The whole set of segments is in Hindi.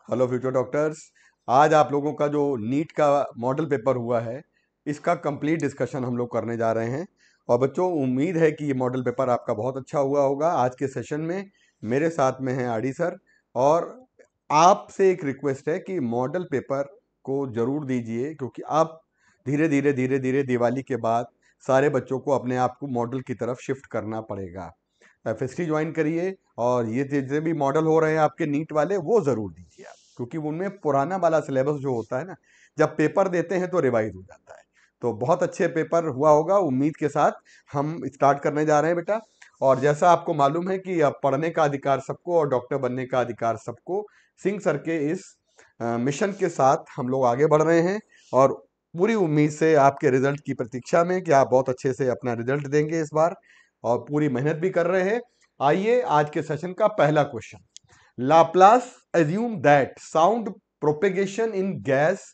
Hello future doctors. आज आप लोगों का जो नीट का मॉडल पेपर हुआ है, इसका कंप्लीट डिस्कशन हम लोग करने जा रहे हैं। और बच्चों, उम्मीद है कि ये मॉडल पेपर आपका बहुत अच्छा हुआ होगा। आज के सेशन में मेरे साथ में हैं आरडी सर। और आपसे एक रिक्वेस्ट है कि मॉडल पेपर को जरूर दीजिए, क्योंकि आप धीरे धीरे दिवाली के बाद सारे बच्चों को अपने आप को मॉडल की तरफ शिफ्ट करना पड़ेगा। एफएसटी ज्वाइन करिए, और ये जितने भी मॉडल हो रहे हैं आपके नीट वाले, वो जरूर दीजिए आप, क्योंकि उनमें पुराना वाला सिलेबस जो होता है ना, जब पेपर देते हैं तो रिवाइज हो जाता है। तो बहुत अच्छे पेपर हुआ होगा, उम्मीद के साथ हम स्टार्ट करने जा रहे हैं बेटा। और जैसा आपको मालूम है कि अब पढ़ने का अधिकार सबको और डॉक्टर बनने का अधिकार सबको, सिंह सर के इस मिशन के साथ हम लोग आगे बढ़ रहे हैं। और पूरी उम्मीद से आपके रिजल्ट की प्रतीक्षा में कि आप बहुत अच्छे से अपना रिजल्ट देंगे इस बार, और पूरी मेहनत भी कर रहे हैं। आइए आज के सेशन का पहला question. Laplace assume that sound propagation in gas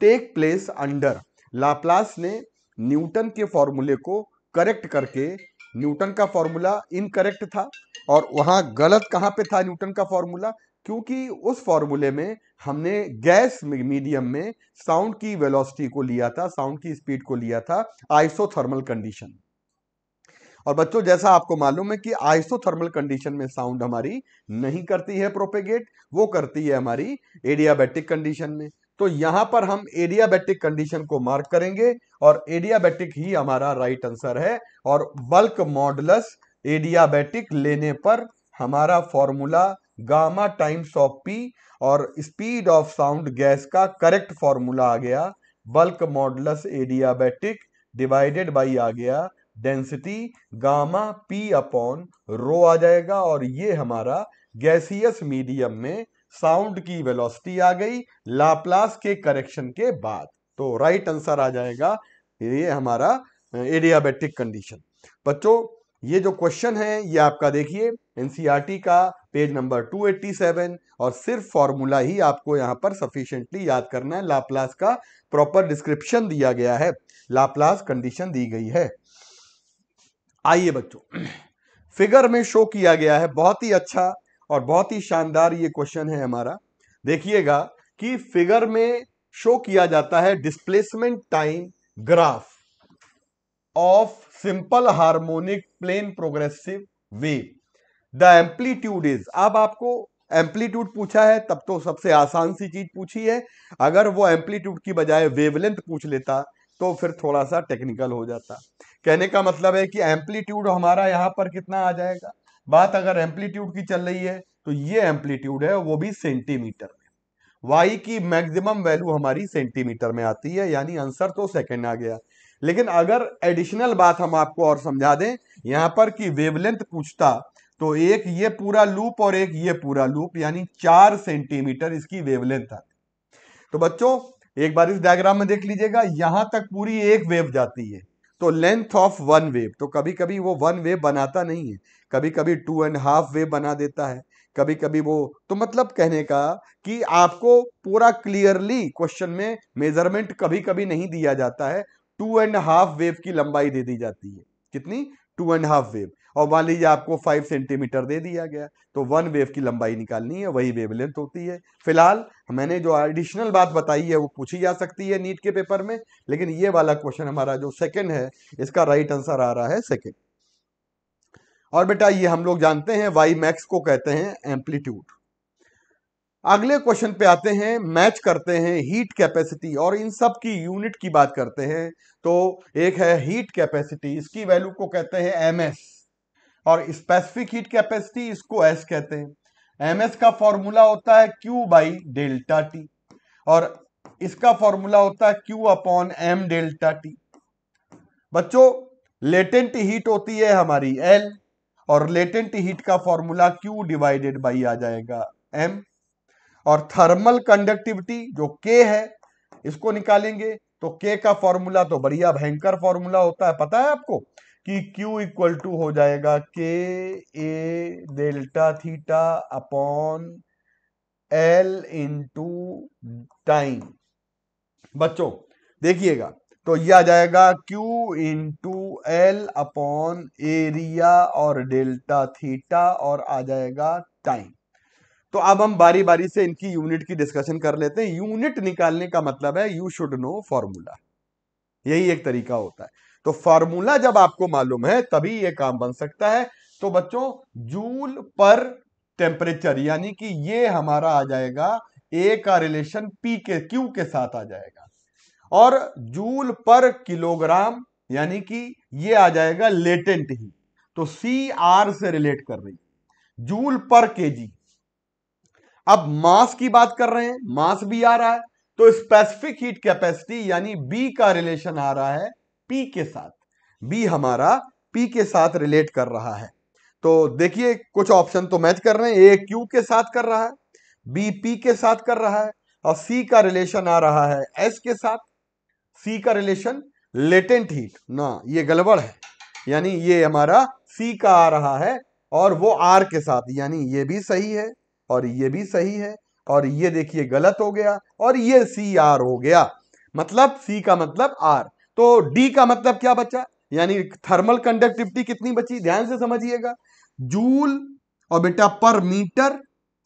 take place under. Laplace ने न्यूटन के फॉर्मूले को करेक्ट करके, न्यूटन का फॉर्मूला इनकरेक्ट था, और वहां गलत कहां पे था न्यूटन का फॉर्मूला, क्योंकि उस फॉर्मूले में हमने गैस मीडियम में साउंड की वेलोसिटी को लिया था, साउंड की स्पीड को लिया था आइसोथर्मल कंडीशन। और बच्चों, जैसा आपको मालूम है कि आइसोथर्मल कंडीशन में साउंड हमारी नहीं करती है प्रोपेगेट, वो करती है हमारी एडियाबैटिक कंडीशन में। तो यहां पर हम एडियाबैटिक कंडीशन को मार्क करेंगे, और एडियाबैटिक ही हमारा राइट आंसर है। और बल्क मॉडुलस एडियाबैटिक लेने पर हमारा formula gamma times of P, और स्पीड ऑफ साउंड गैस का करेक्ट फॉर्मूला आ गया bulk modulus adiabatic divided by आ गया density gamma P upon rho आ जाएगा। और ये हमारा गैसियस मीडियम में साउंड की वेलोसिटी आ गई लाप्लास के करेक्शन के बाद। तो राइट आंसर आ जाएगा ये हमारा एडियाबैटिक कंडीशन। बच्चों, ये जो क्वेश्चन है ये आपका देखिए एनसीईआरटी का पेज नंबर 287, और सिर्फ फॉर्मूला ही आपको यहां पर सफिशिएंटली याद करना है। लाप्लास का प्रॉपर डिस्क्रिप्शन दिया गया है, लाप्लास कंडीशन दी गई है। आइए बच्चों, फिगर में शो किया गया है, बहुत ही अच्छा और बहुत ही शानदार ये क्वेश्चन है हमारा। देखिएगा कि फिगर में शो किया जाता है displacement time graph of simple harmonic plane progressive wave. The amplitude is, अब आपको एम्पलीट्यूड पूछा है तब तो सबसे आसान सी चीज पूछी है। अगर वो एम्पलीट्यूड की बजाय वेवलेंथ पूछ लेता तो फिर थोड़ा सा टेक्निकल हो जाता। कहने का मतलब है कि एम्पलीट्यूड हमारा यहां पर कितना आ जाएगा। बात अगर एम्पलीट्यूड की चल रही है तो ये एम्पलीट्यूड है, वो भी सेंटीमीटर में। वाई की मैक्सिमम वैल्यू हमारी सेंटीमीटर में आती है, यानी आंसर तो सेकंड आ गया। लेकिन अगर एडिशनल बात हम आपको और समझा दें यहां पर कि वेवलेंथ पूछता, तो एक ये पूरा लूप और एक ये पूरा लूप, यानी 4 सेंटीमीटर इसकी वेवलेंथ आती। तो बच्चों, एक बार इस डायग्राम में देख लीजिएगा, यहां तक पूरी एक वेव जाती है, तो लेंथ ऑफ वन वेव। तो कभी कभी वो वन वेव बनाता नहीं है, कभी कभी 2.5 वेव बना देता है, कभी कभी वो। तो मतलब कहने का कि आपको पूरा क्लियरली क्वेश्चन में मेजरमेंट कभी कभी नहीं दिया जाता है, 2.5 वेव की लंबाई दे दी जाती है। कितनी? 2.5 वेव। और मान लीजिए आपको 5 सेंटीमीटर दे दिया गया, तो वन वेव की लंबाई निकालनी है, वही वेवलेंथ होती है। फिलहाल मैंने जो एडिशनल बात बताई है वो पूछी जा सकती है नीट के पेपर में, लेकिन ये वाला क्वेश्चन हमारा जो सेकंड है, इसका राइट आंसर आ रहा है सेकंड। और बेटा, ये हम लोग जानते हैं वाई मैक्स को कहते हैं एम्पलीट्यूड। अगले क्वेश्चन पे आते हैं, मैच करते हैं हीट कैपेसिटी, और इन सब की यूनिट की बात करते हैं। तो एक है हीट कैपेसिटी, इसकी वैल्यू को कहते हैं एमएस, और स्पेसिफिक हीट कैपेसिटी इसको एस कहते हैं। एमएस का फॉर्मूला होता है क्यू बाई डेल्टा टी, और इसका फॉर्मूला होता है Q upon M delta T. बच्चों, लेटेंट हीट होती है हमारी एल, और लेटेंट हीट का फॉर्मूला क्यू डिवाइडेड बाई आ जाएगा एम। और थर्मल कंडक्टिविटी जो के है, इसको निकालेंगे तो के का फॉर्मूला तो बढ़िया भयंकर फॉर्मूला होता है, पता है आपको कि Q इक्वल टू हो जाएगा K A delta theta upon L into time. बच्चों देखिएगा, तो यह आ जाएगा Q into L upon area और डेल्टा थीटा, और आ जाएगा टाइम। तो अब हम बारी बारी से इनकी यूनिट की डिस्कशन कर लेते हैं। यूनिट निकालने का मतलब है यू शुड नो फॉर्मूला, यही एक तरीका होता है। तो फॉर्मूला जब आपको मालूम है तभी ये काम बन सकता है। तो बच्चों जूल पर टेम्परेचर, यानी कि ये हमारा आ जाएगा ए का रिलेशन पी के क्यू के साथ आ जाएगा, और जूल पर किलोग्राम यानी कि ये आ जाएगा लेटेंट ही। तो सी आर से रिलेट कर रही, जूल पर केजी। अब मास की बात कर रहे हैं, मास भी आ रहा है, तो स्पेसिफिक हीट कैपेसिटी यानी बी का रिलेशन आ रहा है पी के साथ। बी हमारा पी के साथ रिलेट कर रहा है। तो देखिए कुछ ऑप्शन तो मैच कर रहे हैं, ए क्यू के साथ कर रहा है, बी पी के साथ कर रहा है, और सी का रिलेशन आ रहा है एस के साथ। सी का रिलेशन लेटेंट हीट ना, ये गड़बड़ है, यानी ये हमारा सी का आ रहा है और वो आर के साथ, यानी ये भी सही है और ये भी सही है, और ये देखिए गलत हो गया, और ये सी आर हो गया। मतलब सी का मतलब आर। तो डी का मतलब क्या बचा, यानी थर्मल कंडक्टिविटी कितनी बची, ध्यान से समझिएगा। जूल और बेटा पर मीटर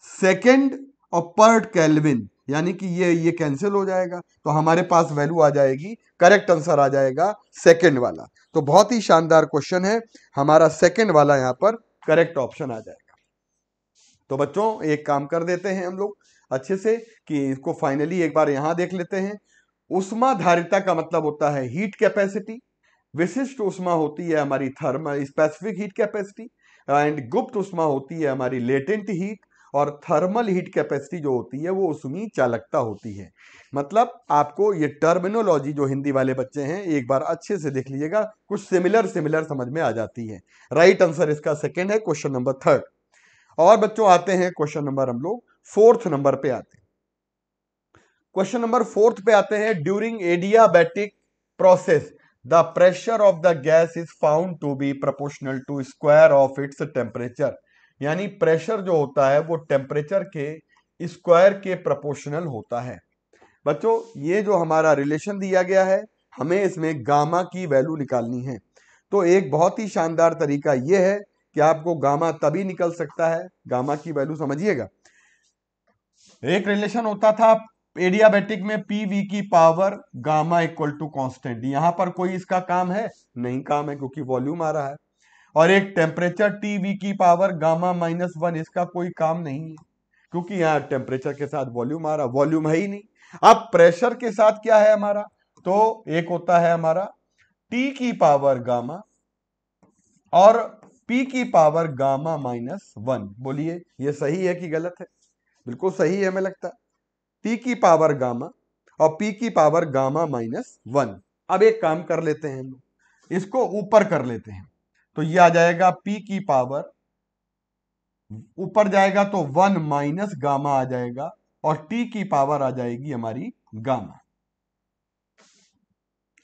सेकेंड और पर केल्विन, यानी कि ये कैंसिल हो जाएगा, तो हमारे पास वैल्यू आ जाएगी, करेक्ट आंसर आ जाएगा सेकेंड वाला। तो बहुत ही शानदार क्वेश्चन है, हमारा सेकेंड वाला यहां पर करेक्ट ऑप्शन आ जाएगा। तो बच्चों एक काम कर देते हैं हम लोग अच्छे से कि इसको फाइनली एक बार यहां देख लेते हैं। उष्मा धारिता का मतलब होता है हीट कैपेसिटी, विशिष्ट उष्मा होती है हमारी thermal specific heat capacity, and गुप्त उष्मा होती है हमारी लेटेंट हीट, और थर्मल हीट कैपेसिटी जो होती है वो उष्मी चालकता होती है। मतलब आपको ये टर्मिनोलॉजी जो हिंदी वाले बच्चे हैं एक बार अच्छे से देख लीजिएगा, कुछ सिमिलर सिमिलर समझ में आ जाती है। राइट आंसर इसका सेकेंड है, क्वेश्चन नंबर थर्ड। और बच्चों आते हैं क्वेश्चन नंबर, हम लोग फोर्थ नंबर पे आते हैं। क्वेश्चन नंबर फोर्थ पे आते हैं, during adiabatic process the pressure of the gas is found to be proportional to square of its temperature. यानी प्रेशर जो होता है वो टेम्परेचर के स्क्वायर के प्रोपोर्शनल होता है। बच्चों ये जो हमारा रिलेशन दिया गया है, हमें इसमें गामा की वैल्यू निकालनी है। तो एक बहुत ही शानदार तरीका यह है कि आपको गामा तभी निकल सकता है, गामा की वैल्यू समझिएगा। एक रिलेशन होता था एडियाबैटिक में, पी वी की power gamma equal to constant. यहां पर कोई इसका काम है नहीं, काम है क्योंकि वॉल्यूम आ रहा है। और एक टेम्परेचर टी वी की पावर गामा माइनस वन, इसका कोई काम नहीं है क्योंकि यहां टेम्परेचर के साथ वॉल्यूम आ रहा, वॉल्यूम है ही नहीं। अब प्रेशर के साथ क्या है हमारा, तो एक होता है हमारा टी की पावर गामा और पी की पावर गामा माइनस वन। बोलिए ये सही है कि गलत है, बिल्कुल सही है हमें लगता है। टी की पावर गामा और पी की पावर गामा माइनस वन। अब एक काम कर लेते हैं, हम इसको ऊपर कर लेते हैं, तो ये आ जाएगा पी की पावर, ऊपर जाएगा तो वन माइनस गामा आ जाएगा, और टी की पावर आ जाएगी हमारी गामा।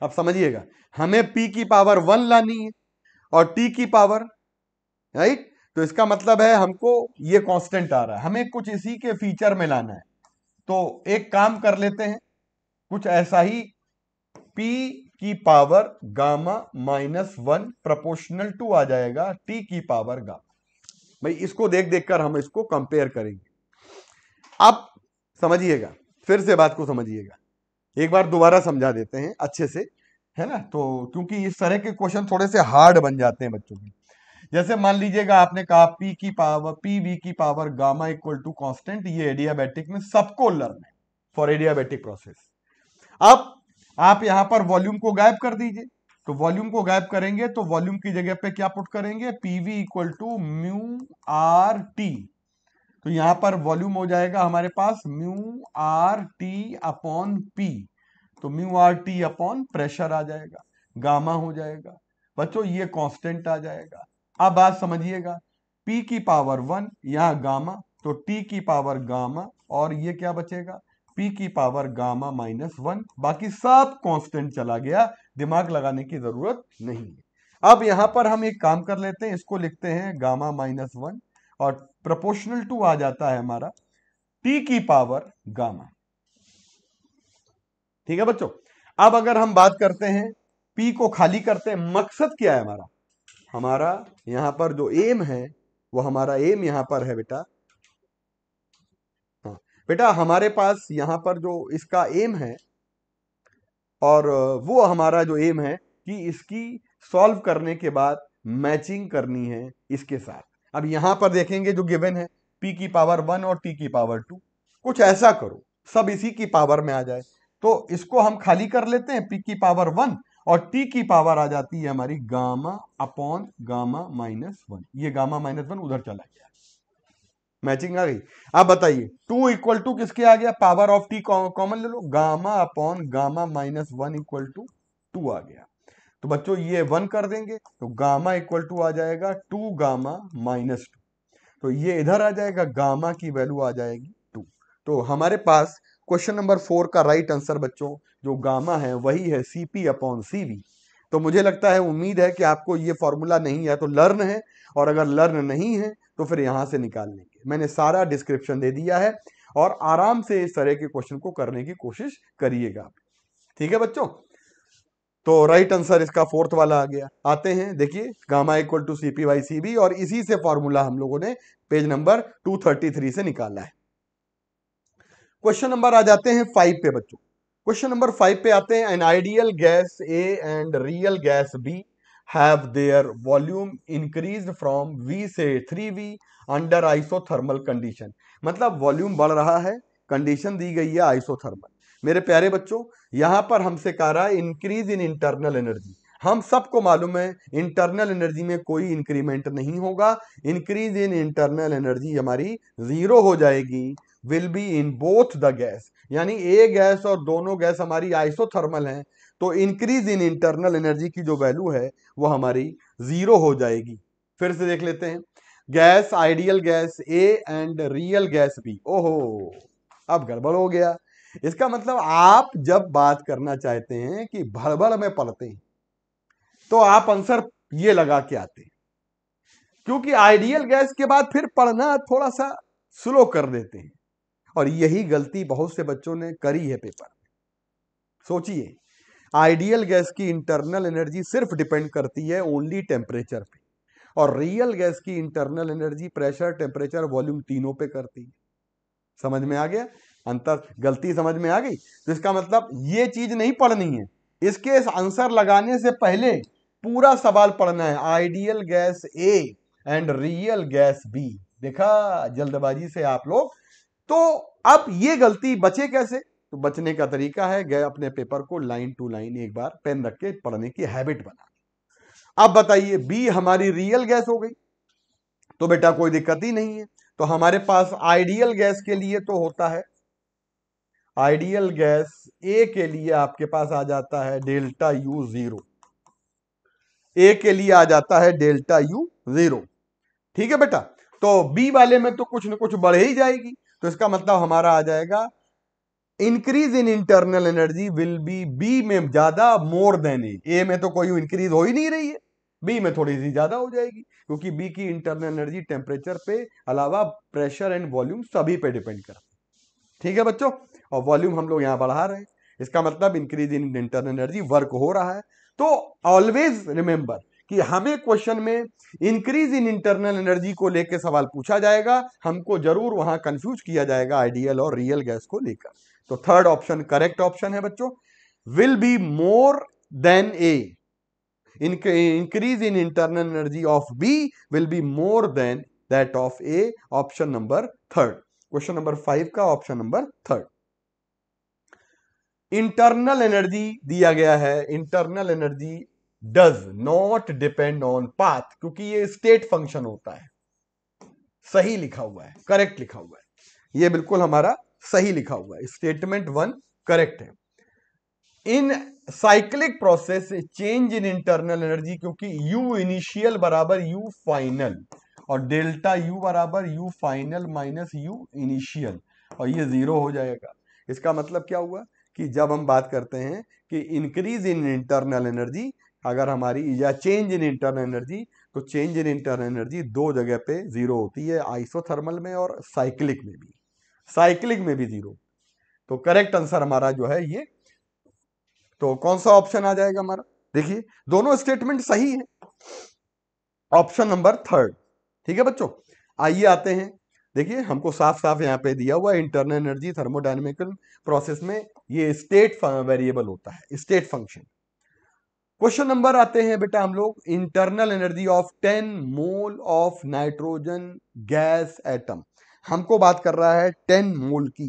अब समझिएगा, हमें पी की पावर वन लानी है और टी की पावर, राइट, तो इसका मतलब है हमको ये कांस्टेंट आ रहा है, हमें कुछ इसी के फीचर में लाना है। तो एक काम कर लेते हैं, कुछ ऐसा ही, P की power gamma minus one proportional to आ जाएगा T की पावर गामा। भाई इसको देख देखकर हम इसको कंपेयर करेंगे। अब समझिएगा, फिर से बात को समझिएगा, एक बार दोबारा समझा देते हैं अच्छे से, है ना। तो क्योंकि इस तरह के क्वेश्चन थोड़े से हार्ड बन जाते हैं बच्चों के। जैसे मान लीजिएगा आपने कहा पी की पावर, पी वी की power gamma equal to constant, ये एडियाबैटिक में सबको लर्न है फॉर एडियाबैटिक प्रोसेस। अब आप यहां पर वॉल्यूम को गायब कर दीजिए, तो वॉल्यूम को गायब करेंगे तो वॉल्यूम की जगह पे क्या पुट करेंगे, PV equal to mu R T. तो यहां पर वॉल्यूम हो जाएगा हमारे पास mu R T upon P, तो mu R T upon pressure आ जाएगा, गामा हो जाएगा। बच्चों ये कांस्टेंट आ जाएगा। अब बात समझिएगा, P की पावर वन, यहां गामा, तो T की पावर गामा, और ये क्या बचेगा, P की पावर गामा माइनस वन। बाकी सब कांस्टेंट चला गया, दिमाग लगाने की जरूरत नहीं है। अब यहां पर हम एक काम कर लेते हैं, इसको लिखते हैं गामा माइनस वन, और प्रोपोर्शनल टू आ जाता है हमारा T की पावर गामा। ठीक है बच्चों। अब अगर हम बात करते हैं, P को खाली करते हैं, मकसद क्या है हमारा, हमारा यहां पर जो एम है वो हमारा एम यहां पर है बेटा बेटा हमारे पास यहां पर जो इसका एम है, और वो हमारा जो एम है कि इसकी सॉल्व करने के बाद मैचिंग करनी है इसके साथ। अब यहां पर देखेंगे जो गिवन है p की पावर 1 और t की पावर 2, कुछ ऐसा करो सब इसी की पावर में आ जाए। तो इसको हम खाली कर लेते हैं, p की पावर 1 और t की पावर आ जाती है हमारी गामा अपॉन गामा माइनस 1। ये गामा माइनस 1 उधर चला गया, मैचिंग आ गई। अब बताइए 2 इक्वल टू किसके आ गया, पावर ऑफ टी कॉमन ले लो, gamma upon gamma minus 1 equal to 2 आ गया। तो बच्चों ये 1 कर देंगे तो गामा इक्वल टू आ जाएगा 2 गामा माइनस 2। तो ये इधर आ जाएगा, गामा की वैल्यू आ जाएगी 2। तो हमारे पास क्वेश्चन नंबर 4 का राइट आंसर बच्चों जो गामा है वही है CP अपॉन CV। तो मुझे लगता है, उम्मीद है कि आपको ये फॉर्मूला नहीं है तो लर्न है, और अगर लर्न नहीं है तो फिर यहां से निकाल लेंगे। मैंने सारा डिस्क्रिप्शन दे दिया है, और आराम से इस तरह के क्वेश्चन को करने की कोशिश करिएगा। ठीक है बच्चों, तो राइट आंसर इसका फोर्थ वाला आ गया। आते हैं, देखिए gamma equal to CP by CB, और इसी से फॉर्मूला हम लोगों ने पेज नंबर 233 से निकाला है। क्वेश्चन नंबर आ जाते हैं 5 पे बच्चों। क्वेश्चन नंबर 5 पे आते हैं, an ideal gas A and real gas B have their volume increased from V से 3V अंडर आइसोथर्मल कंडीशन। मतलब वॉल्यूम बढ़ रहा है, कंडीशन दी गई है आइसोथर्मल। मेरे प्यारे बच्चों, यहां पर हमसे कह रहा है इंक्रीज इन इंटरनल एनर्जी। हम सबको मालूम है इंटरनल एनर्जी में कोई इंक्रीमेंट नहीं होगा, इंक्रीज इन इंटरनल एनर्जी हमारी जीरो हो जाएगी, will be in both the gas, यानी ए गैस और दोनों गैस हमारी आइसोथर्मल हैं, तो इंक्रीज इन इंटरनल एनर्जी की जो वैल्यू है वो हमारी जीरो हो जाएगी। फिर से देख लेते हैं, gas ideal gas A and real gas B. ओहो, अब गड़बड़ हो गया। इसका मतलब आप जब बात करना चाहते हैं कि भड़बड़ में पड़ते हैं तो आप आंसर ये लगा के आते हैं, क्योंकि आइडियल गैस के बाद फिर पढ़ना थोड़ा सा स्लो कर देते हैं, और यही गलती बहुत से बच्चों ने करी है पेपर में। सोचिए, आइडियल गैस की इंटरनल एनर्जी सिर्फ डिपेंड करती है ओनली टेम्परेचर पे, और रियल गैस की internal energy pressure, temperature, volume तीनों पे करती है। समझ में आ गया अंतर, गलती समझ में आ गई। तो इसका मतलब ये चीज नहीं पढ़नी है, इसके आंसर लगाने से पहले पूरा सवाल पढ़ना है, ideal gas A and real gas B. देखा जल्दबाजी से आप लोग। तो अब ये गलती बचे कैसे, तो बचने का तरीका है, गए अपने पेपर को लाइन टू लाइन एक बार पेन रख के पढ़ने की हैबिट बना। अब बताइए बी हमारी रियल गैस हो गई, तो बेटा कोई दिक्कत ही नहीं है। तो हमारे पास आइडियल गैस के लिए तो होता है, आइडियल गैस ए के लिए आपके पास आ जाता है डेल्टा U 0, ए के लिए आ जाता है डेल्टा U 0। ठीक है बेटा, तो बी वाले में तो कुछ ना कुछ बढ़ ही जाएगी, तो इसका मतलब हमारा आ जाएगा increase in internal energy will be B में ज्यादा मोर देन ए में तो कोई इंक्रीज हो ही नहीं रही है, बी में थोड़ी सी ज्यादा हो जाएगी, क्योंकि बी की इंटरनल एनर्जी टेम्परेचर पे अलावा प्रेशर एंड वॉल्यूम सभी पे डिपेंड करती है। ठीक है बच्चों, और वॉल्यूम हम लोग यहां बढ़ा रहे हैं, इसका मतलब increase in internal energy work हो रहा है। तो ऑलवेज रिमेंबर कि हमें क्वेश्चन में इंक्रीज इन इंटरनल एनर्जी को लेकर सवाल पूछा जाएगा, हमको जरूर वहां कंफ्यूज किया जाएगा आइडियल और रियल गैस को लेकर। तो थर्ड ऑप्शन करेक्ट ऑप्शन है बच्चों, will be more than A, increase in internal energy of B will be more than that of A, option number third. Question number 5 का option number third. Internal energy दिया गया है, internal energy does not depend on path, क्योंकि ये स्टेट फंक्शन होता है। सही लिखा हुआ है, करेक्ट लिखा हुआ है, ये बिल्कुल हमारा सही लिखा हुआ है, स्टेटमेंट 1 करेक्ट है। इन cyclic process change in internal energy, क्योंकि U इनिशियल बराबर U फाइनल, और डेल्टा U बराबर U final minus U initial, और ये जीरो हो जाएगा। इसका मतलब क्या हुआ कि जब हम बात करते हैं कि इंक्रीज इन इंटरनल एनर्जी अगर हमारी, या चेंज इन इंटरनल एनर्जी, तो चेंज इन इंटरनल एनर्जी दो जगह पे जीरो होती है, आइसोथर्मल में और साइक्लिक में भी, साइक्लिक में भी जीरो। तो करेक्ट आंसर हमारा जो है ये, तो कौन सा ऑप्शन आ जाएगा हमारा, देखिए दोनों स्टेटमेंट सही है, ऑप्शन नंबर थर्ड। ठीक है बच्चों, आइए आते हैं देखिए हमको साफ साफ यहाँ पे दिया हुआ इंटरनल एनर्जी थर्मोडायनेमिकल प्रोसेस में ये स्टेट वेरिएबल होता है, स्टेट फंक्शन। क्वेश्चन नंबर आते हैं बेटा हम लोग, internal energy of 10 mole of nitrogen gas atom. हमको बात कर रहा है 10 मोल की,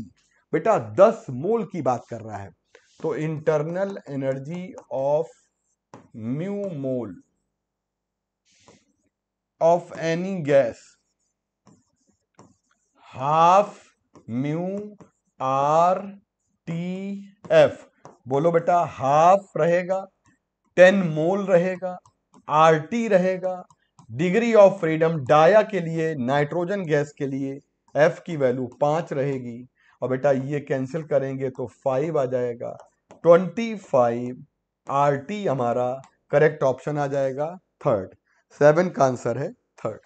बेटा 10 मोल की बात कर रहा है। तो internal energy of mu mole of any gas half mu R T F. बोलो बेटा, हाफ रहेगा, 10 मोल रहेगा, आरटी रहेगा, डिग्री ऑफ फ्रीडम डाया के लिए, नाइट्रोजन गैस के लिए एफ की वैल्यू 5 रहेगी। और बेटा ये कैंसिल करेंगे तो 5 आ जाएगा, 25 आरटी हमारा करेक्ट ऑप्शन आ जाएगा थर्ड। 7 का आंसर है थर्ड।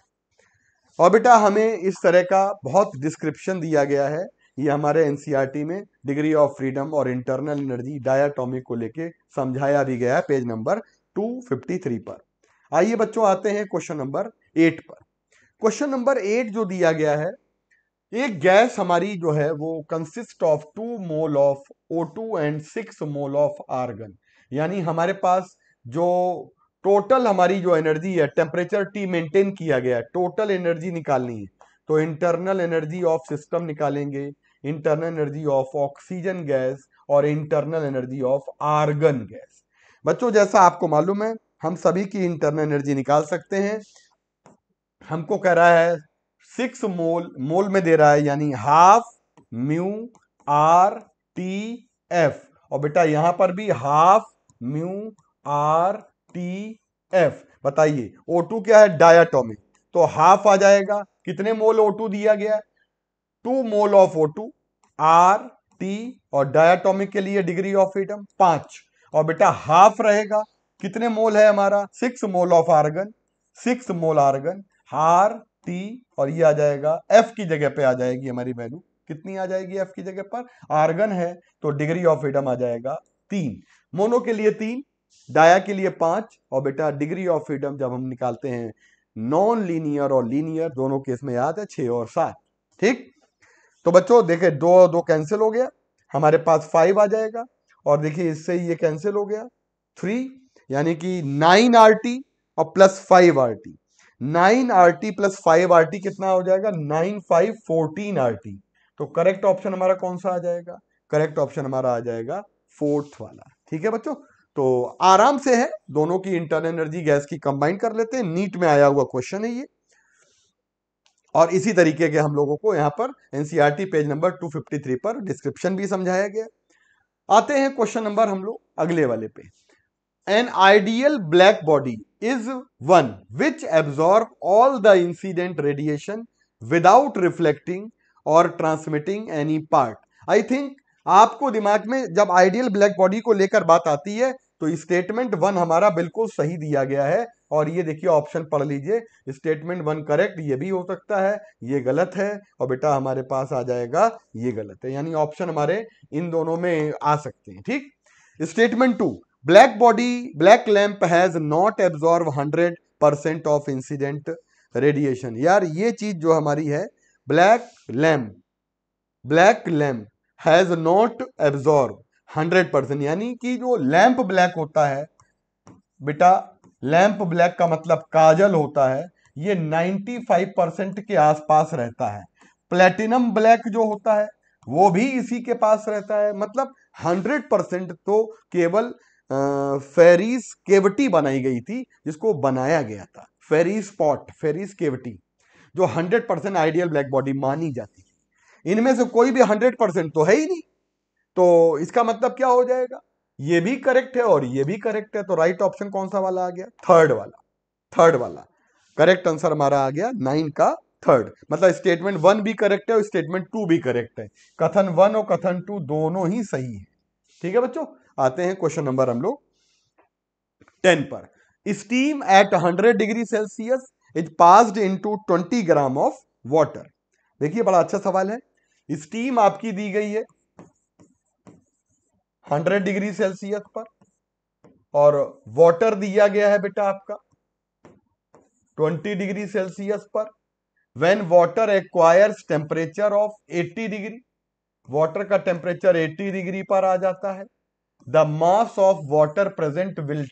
और बेटा हमें इस तरह का बहुत डिस्क्रिप्शन दिया गया है, ये हमारे एनसीईआरटी में डिग्री ऑफ फ्रीडम और इंटरनल एनर्जी डायटोमिक को लेके समझाया भी गया है पेज नंबर 253 पर। आइए बच्चों आते हैं क्वेश्चन नंबर 8 पर। क्वेश्चन नंबर 8 जो दिया गया है, एक गैस हमारी जो है वो consist of 2 mole of O2 and 6 mole of argon. यानी हमारे पास जो टोटल हमारी जो एनर्जी है, टेम्परेचर T मेंटेन किया गया है, टोटल एनर्जी निकालनी है। तो इंटरनल एनर्जी ऑफ सिस्टम निकालेंगे, internal energy of oxygen gas और internal energy of argon gas. बच्चों जैसा आपको मालूम है हम सभी की इंटरनल एनर्जी निकाल सकते हैं। हमको कह रहा है 6 मोल, मोल में दे रहा है, यानी half mu R T F. और बेटा यहां पर भी half mu R T F. बताइए O2 क्या है, डायटोमिक, तो हाफ आ जाएगा। कितने मोल O2 दिया गया है, 2 mole of O2, are T, और डायटोमिक के लिए डिग्री ऑफ फ्रीडम 5। और बेटा हाफ रहेगा, कितने मोल है हमारा, 6 mole of argon, 6 mole argon, R T, और ये आ जाएगा एफ की जगह पे आ जाएगी हमारी वैल्यू। कितनी आ जाएगी एफ की जगह पर, आर्गन है तो डिग्री ऑफ फ्रीडम आ जाएगा 3। मोनो के लिए 3, डाया के लिए 5। और बेटा डिग्री ऑफ फ्रीडम जब हम निकालते हैं नॉन लीनियर और लीनियर दोनों केस में याद है 6 और 7। ठीक, तो बच्चों देखिए 2 और 2 कैंसिल हो गया, हमारे पास 5 आ जाएगा। और देखिए इससे ये कैंसिल हो गया 3, यानी कि 9 आरटी और plus 5 RT. 9 RT plus 5 RT कितना हो जाएगा, 9 5 14 आरटी। तो करेक्ट ऑप्शन हमारा कौन सा आ जाएगा, करेक्ट ऑप्शन हमारा आ जाएगा फोर्थ वाला। ठीक है बच्चों, तो आराम से है, दोनों की इंटरनल एनर्जी गैस की कंबाइन कर लेते हैं। नीट में आया हुआ क्वेश्चन है ये, और इसी तरीके के हम लोगों को यहां पर एनसीईआरटी पेज नंबर 253 पर डिस्क्रिप्शन भी समझाया गया। आते हैं क्वेश्चन नंबर हम लोग अगले वाले पे। An ideal black body is one which absorb all the incident radiation without reflecting और transmitting any part. I think आपको दिमाग में जब आइडियल ब्लैक बॉडी को लेकर बात आती है तो स्टेटमेंट 1 हमारा बिल्कुल सही दिया गया है। और ये देखिए ऑप्शन पढ़ लीजिए, स्टेटमेंट 1 करेक्ट, ये भी हो सकता है, ये गलत है, और बेटा हमारे पास आ जाएगा ये गलत है। यानी ऑप्शन हमारे इन दोनों में आ सकते हैं। ठीक, statement 2, black body black lamp has not absorb 100% of incident radiation. यार ये चीज जो हमारी है, black lamp, black lamp has not absorb 100%, यानी कि जो लैंप ब्लैक होता है बेटा, लैंप ब्लैक का मतलब काजल होता है, ये 95% के आसपास रहता है। प्लेटिनम ब्लैक जो होता है वो भी इसी के पास रहता है। मतलब 100% तो केवल फेरिस केविटी बनाई गई थी, जिसको बनाया गया था फेरिस स्पॉट, फेरिस केविटी, जो 100% आइडियल ब्लैक बॉडी मानी जाती है। इनमें से कोई भी 100% तो है ही नहीं, तो इसका मतलब क्या हो जाएगा, ये भी करेक्ट है और ये भी करेक्ट है। तो राइट ऑप्शन कौन सा वाला आ गया, थर्ड वाला, थर्ड वाला करेक्ट आंसर हमारा आ गया 9 का थर्ड। मतलब स्टेटमेंट 1 भी करेक्ट है और स्टेटमेंट 2 भी करेक्ट है, कथन 1 और कथन 2 दोनों ही सही है। ठीक है बच्चों, आते हैं क्वेश्चन नंबर हम लोग 10 पर। Steam eight 100 degree Celsius is passed into 20 gram of water. देखिए बड़ा अच्छा सवाल है। स्टीम आपकी दी गई है 100 डिग्री सेल्सियस पर, और वाटर दिया गया है बेटा आपका 20 डिग्री सेल्सियस पर। When water acquires temperature of 80 degree, water का टेम्परेचर 80 डिग्री पर आ जाता है, the mass of water present will,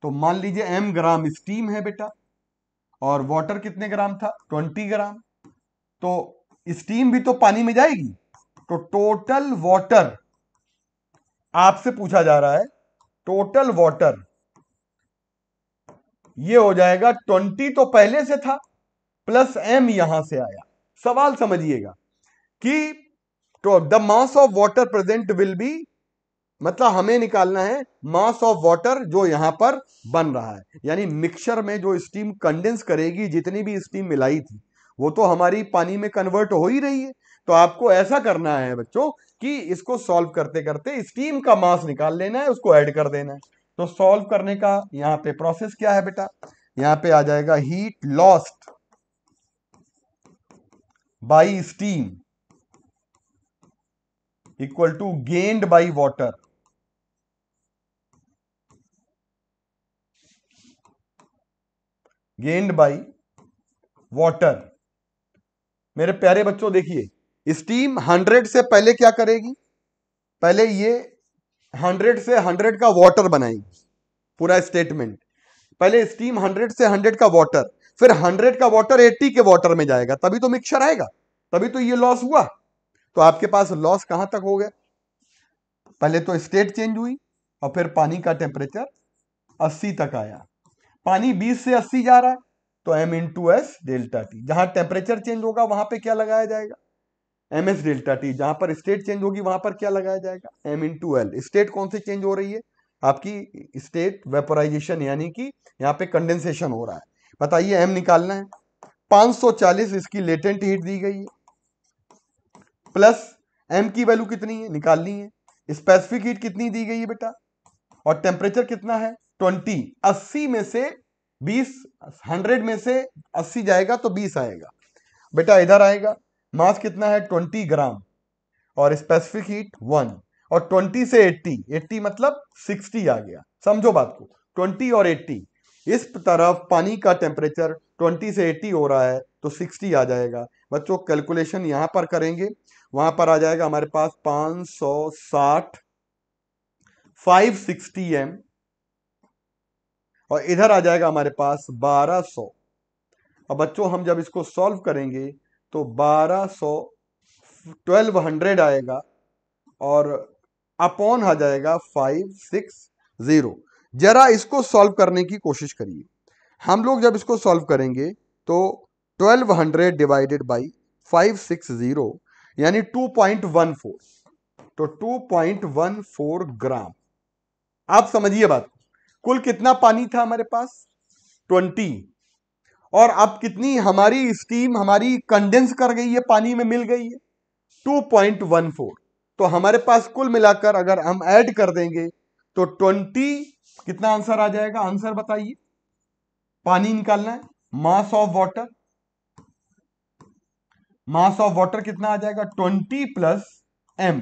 तो मान लीजिए m ग्राम स्टीम है बेटा, और वाटर कितने ग्राम था, 20 ग्राम, तो स्टीम भी तो पानी में जाएगी, तो टोटल वाटर आपसे पूछा जा रहा है, टोटल वाटर ये हो जाएगा 20 तो पहले से था प्लस m यहां से आया। सवाल समझिएगा कि तो the mass of water present will be, मतलब हमें निकालना है मास ऑफ वाटर जो यहां पर बन रहा है, यानी मिक्सचर में जो स्टीम कंडेंस करेगी, जितनी भी स्टीम मिलाई थी वो तो हमारी पानी में कन्वर्ट हो ही रही है। तो आपको ऐसा करना है बच्चों कि इसको सॉल्व करते करते स्टीम का मास निकाल लेना है, उसको ऐड कर देना है। तो सॉल्व करने का यहां पे प्रोसेस क्या है बेटा, यहां पे आ जाएगा heat lost by steam equal to gained by water, gained by water. मेरे प्यारे बच्चों देखिए, स्टीम 100 से पहले क्या करेगी, पहले ये 100 से 100 का वाटर बनाएगी, पूरा स्टेटमेंट, पहले स्टीम 100 से 100 का वाटर, फिर 100 का वाटर 80 के वाटर में जाएगा, तभी तो मिक्सचर आएगा, तभी तो ये लॉस हुआ। तो आपके पास लॉस कहां तक हो गया, पहले तो स्टेट चेंज हुई और फिर पानी का टेम्परेचर 80 तक आया, पानी 20 से 80 जा रहा है, तो m into S delta T, जहां टेम्परेचर चेंज होगा वहां पे क्या लगाया जाएगा, एम एस डेल्टा टी, जहां पर स्टेट चेंज होगी वहां पर क्या लगाया जाएगा, एम इंटू एल। स्टेट कौन सी चेंज हो रही है, आपकी स्टेट वेपोराइजेशन, यानी कि यहाँ पे कंडेंसेशन हो रहा है। बताइए एम निकालना है, 540 इसकी लेटेंट हीट दी गई है, प्लस एम की वैल्यू कितनी है निकालनी है, स्पेसिफिक हीट कितनी दी गई है बेटा, और टेम्परेचर कितना है 20, 80 में से 20, 100 में से 80 जाएगा तो 20 आएगा बेटा, इधर आएगा, मास कितना है 20 ग्राम, और स्पेसिफिक हीट 1, और 20 से 80, 80 मतलब 60 आ गया, समझो बात को, 20 और 80, इस तरफ पानी का टेम्परेचर 20 से 80 हो रहा है तो 60 आ जाएगा। बच्चों कैलकुलेशन यहां पर करेंगे, वहां पर आ जाएगा हमारे पास 560 560 m, और इधर आ जाएगा हमारे पास 1200। अब बच्चों हम जब इसको सॉल्व करेंगे तो 1200 1200 आएगा और अपॉन आ जाएगा 560। जरा इसको सॉल्व करने की कोशिश करिए, हम लोग जब इसको सॉल्व करेंगे तो 1200 डिवाइडेड बाई 560 यानी 2.14, तो 2.14 ग्राम। आप समझिए बात, कुल कितना पानी था हमारे पास 20, और अब कितनी हमारी स्टीम हमारी कंडेंस कर गई है, पानी में मिल गई है 2.14, तो हमारे पास कुल मिलाकर अगर हम ऐड कर देंगे तो 20, कितना आंसर आ जाएगा, आंसर बताइए, पानी निकालना है, mass of water, mass of water कितना आ जाएगा 20 प्लस m,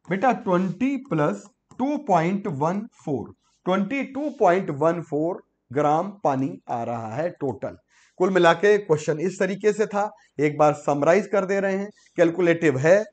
बेटा 20 प्लस 2.14, 22.14 ग्राम पानी आ रहा है टोटल। कुल मिला के क्वेश्चन इस तरीके से था, एक बार समराइज कर दे रहे हैं, कैलकुलेटिव है,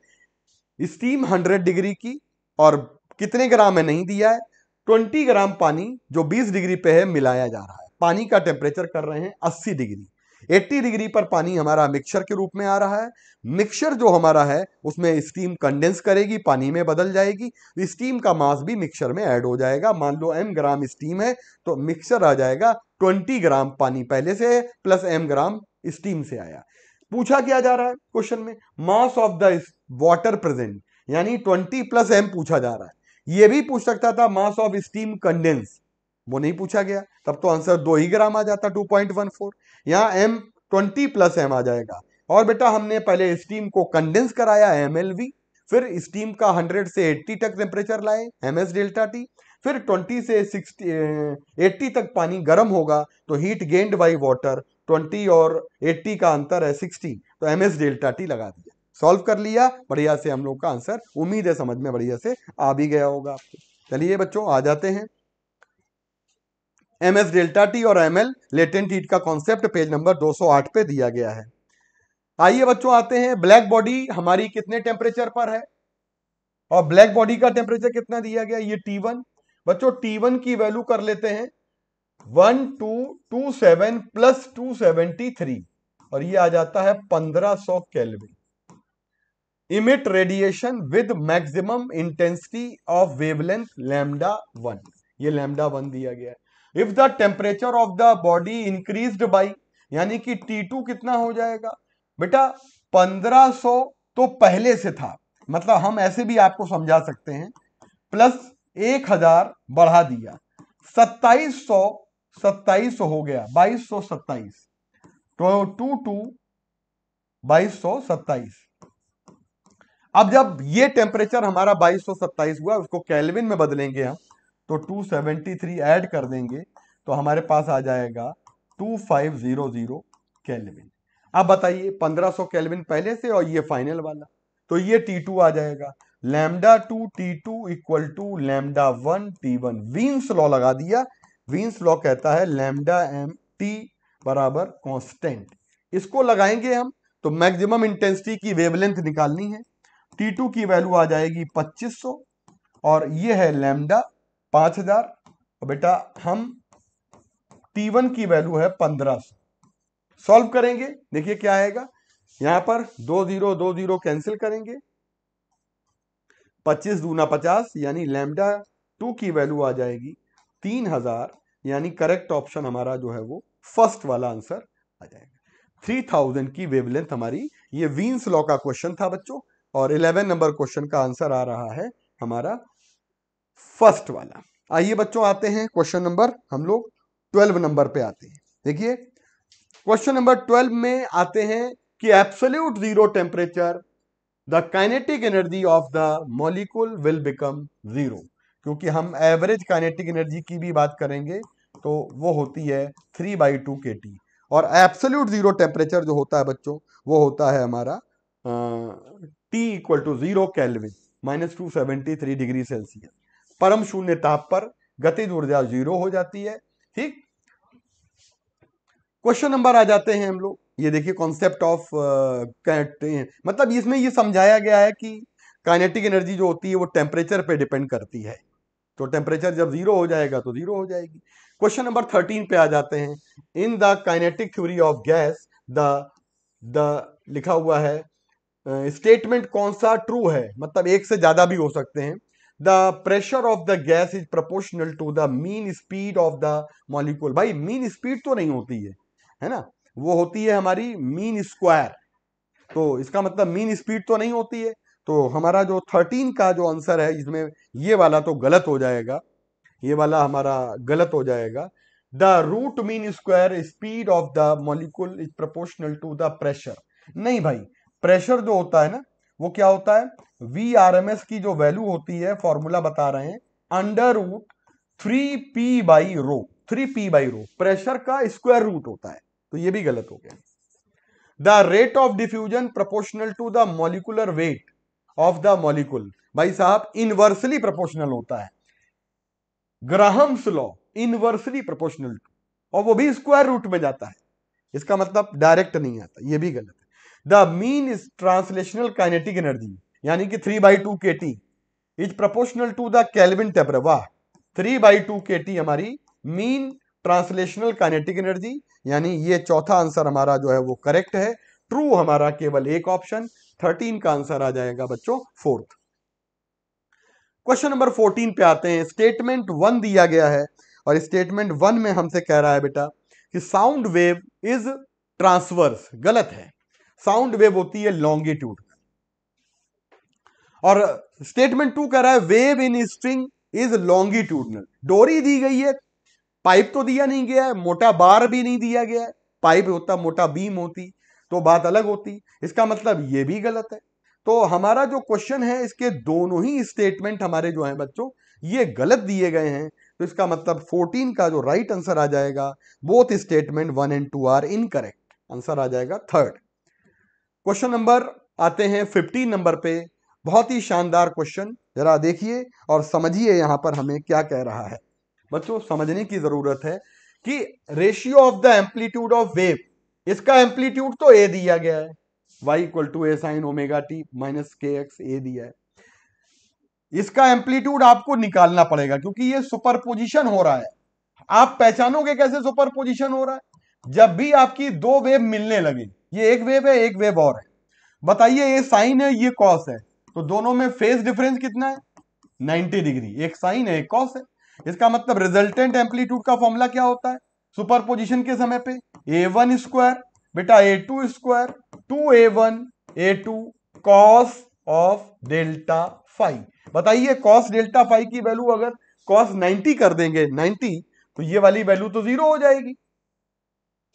स्टीम 100 डिग्री की और कितने ग्राम है नहीं दिया है, 20 ग्राम पानी जो 20 डिग्री पे है मिलाया जा रहा है, पानी का टेम्परेचर कर रहे हैं 80 डिग्री, 80 डिग्री पर पानी हमारा मिक्सचर के रूप में आ रहा है, मिक्सचर जो हमारा है उसमें स्टीम कंडेंस करेगी, पानी में बदल जाएगी, स्टीम का मास भी मिक्सचर में ऐड हो जाएगा, मान लो m ग्राम स्टीम है तो मिक्सचर आ जाएगा 20 ग्राम पानी पहले से है प्लस m ग्राम स्टीम से आया। पूछा क्या जा रहा है क्वेश्चन में, मास ऑफ द वाटर प्रेजेंट, यानी 20 प्लस m पूछा जा रहा है। यह भी पूछ सकता था मास ऑफ स्टीम कंडेंस, वो नहीं पूछा गया, तब तो आंसर 2 ही ग्राम आ जाता 2.14, यहां m 20 प्लस m आ जाएगा। और बेटा हमने पहले स्टीम को कंडेंस कराया mlv, फिर स्टीम का 100 से 80 तक टेम्परेचर लाए ms डेल्टा टी, फिर 20 से 80 तक पानी गर्म होगा तो हीट गेन्ड बाई वाटर, 20 और 80 का अंतर है 60, तो ms डेल्टा टी लगा दिया, सॉल्व कर लिया, बढ़िया से हम लोग का आंसर, उम्मीद है समझ में बढ़िया से आ भी गया होगा आपको। चलिए बच्चों आ जाते हैं, ms डेल्टा टी और ml लेटेंट हीट का कॉन्सेप्ट पेज नंबर 208 पे दिया गया है। आइए बच्चों आते हैं, ब्लैक बॉडी हमारी कितने टेम्परेचर पर है और ब्लैक बॉडी का टेम्परेचर कितना दिया गया, ये T1। बच्चों T1 की वैल्यू कर लेते हैं 1227 प्लस 273 और ये आ जाता है 1500 kelvin. Emit radiation with maximum intensity of wavelength λ1, ये λ1 दिया गया है। If the temperature of the body increased by, यानी कि T2 कितना हो जाएगा बेटा 1500 तो पहले से था, मतलब हम ऐसे भी आपको समझा सकते हैं, प्लस 1000 बढ़ा दिया 2700 हो गया 2227, तो 2227। अब जब ये टेम्परेचर हमारा 2227 हुआ, उसको केल्विन में बदलेंगे हम, तो 273 ऐड कर देंगे तो हमारे पास आ जाएगा 2500 केल्विन। अब बताइए 1500 केल्विन पहले से और ये फाइनल वाला, तो ये T2 आ जाएगा λ2 T2 equal to λ1 T1। वीन्स law लगा दिया। वीन्स लॉ कहता है λ बराबर कांस्टेंट। इसको लगाएंगे हम तो मैक्सिमम इंटेंसिटी की वेवलेंथ निकालनी है। T2 की वैल्यू आ जाएगी 2500 और ये है λ 5000। और बेटा हम T1 की वैल्यू है 1500। सॉल्व करेंगे, देखिए क्या आएगा, यहां पर 20 कैंसिल करेंगे, 25 दूना 50, यानी λ2 की वैल्यू आ जाएगी 3000, यानी करेक्ट ऑप्शन हमारा जो है वो फर्स्ट वाला आंसर आ जाएगा। 3000 की वेवलेंथ हमारी, ये वीन्स लॉ का क्वेश्चन था बच्चों, और 11 नंबर क्वेश्चन का आंसर आ रहा है हमारा फर्स्ट वाला। आइए बच्चों आते हैं क्वेश्चन नंबर, हम लोग 12 नंबर पे आते हैं। देखिए क्वेश्चन नंबर 12 में आते हैं कि absolute zero temperature the kinetic energy of the molecule will become zero. क्योंकि हम एवरेज काइनेटिक एनर्जी की भी बात करेंगे तो वो होती है 3/2 kT, और एब्सोल्यूट जीरो टेम्परेचर जो होता है बच्चों वो होता है हमारा T equal to 0 kelvin -273 degree Celsius. परम शून्य ताप पर गतिज ऊर्जा 0 हो जाती है। ठीक, क्वेश्चन नंबर आ जाते हैं हम लोग। ये देखिए कॉन्सेप्ट ऑफ मतलब इसमें ये समझाया गया है कि काइनेटिक एनर्जी जो होती है वो टेम्परेचर पे डिपेंड करती है, तो टेम्परेचर जब 0 हो जाएगा तो 0 हो जाएगी। क्वेश्चन नंबर 13 पे आ जाते हैं। In the kinetic theory of gas the लिखा हुआ है स्टेटमेंट कौन सा ट्रू है, मतलब एक से ज्यादा भी हो सकते हैं। The pressure of the gas is proportional to the mean speed of the molecule. भाई मीन स्पीड तो नहीं होती है ना, वो होती है हमारी मीन स्क्वायर, तो इसका मतलब मीन स्पीड तो नहीं होती है। तो हमारा जो 13 का जो आंसर है इसमें ये वाला तो गलत हो जाएगा, ये वाला हमारा गलत हो जाएगा। The root mean square speed of the molecule is proportional to the pressure. नहीं भाई, प्रेशर जो होता है ना वो क्या होता है, VRMS की जो वैल्यू होती है, फॉर्मूला बता रहे हैं, √3p/ρ। 3p/ρ प्रेशर का स्क्वायर रूट होता है, तो ये भी गलत हो गया। The rate of diffusion proportional to the molecular weight of the molecule. भाई साहब इनवर्सली प्रोपोर्शनल होता है, ग्राहम्स लॉ इनवर्सली प्रोपोर्शनल, और वो भी स्क्वायर रूट में जाता है, इसका मतलब डायरेक्ट नहीं आता, ये भी गलत है। The mean is translational kinetic energy, यानी कि 3/2 kT is proportional to the kelvin temperature. वाह, 3/2 kT हमारी मीन ट्रांसलेशनल काइनेटिक एनर्जी, यानी ये चौथा आंसर हमारा जो है वो करेक्ट है। ट्रू हमारा केवल एक ऑप्शन, 13 का आंसर आ जाएगा बच्चों फोर्थ। क्वेश्चन नंबर 14 पे आते हैं। स्टेटमेंट 1 दिया गया है और स्टेटमेंट 1 में हमसे कह रहा है बेटा कि साउंड वेव इज ट्रांसवर्स। गलत है, साउंड वेव होती है लॉन्गिट्यूड। और स्टेटमेंट 2 कह रहा है wave in string is longitudinal. डोरी दी गई है, पाइप तो दिया नहीं गया है, मोटा बार भी नहीं दिया गया है। पाइप होता मोटा बीम होती तो बात अलग होती, इसका मतलब ये भी गलत है। तो हमारा जो क्वेश्चन है इसके दोनों ही स्टेटमेंट हमारे जो हैं बच्चों ये गलत दिए गए हैं, तो इसका मतलब 14 का जो राइट आंसर आ जाएगा, both statement 1 and 2 are incorrect, answer आ जाएगा थर्ड। क्वेश्चन नंबर आते हैं 15 नंबर पे। बहुत ही शानदार क्वेश्चन, जरा देखिए और समझिए यहां पर हमें क्या कह रहा है। बच्चों समझने की जरूरत है कि ratio of the amplitude of wave, इसका एम्पलीट्यूड तो ए दिया गया है, y equal to A sine omega T minus K X A दिया है। इसका एम्पलीट्यूड आपको निकालना पड़ेगा क्योंकि ये सुपरपोजिशन हो रहा है। आप पहचानोगे कैसे सुपरपोजिशन हो रहा है? जब भी आपकी दो वेव मिलने लगे, ये एक वेव है, एक वेव और है, बताइए ये साइन है, ये कॉस है, तो दोनों में फेज डिफरेंस कितना है? 90 डिग्री। एक साइन है, एक कॉस है। इसका मतलब रिजल्टेंट एम्पलीट्यूड का फॉर्मूला क्या होता है सुपरपोजिशन के समय पे? A1 स्क्वायर बेटा A2 square 2A1 A2 cos of delta phi. बताइए कॉस डेल्टा फाई की वैल्यू अगर कॉस 90 कर देंगे 90, तो ये वाली वैल्यू तो जीरो हो जाएगी।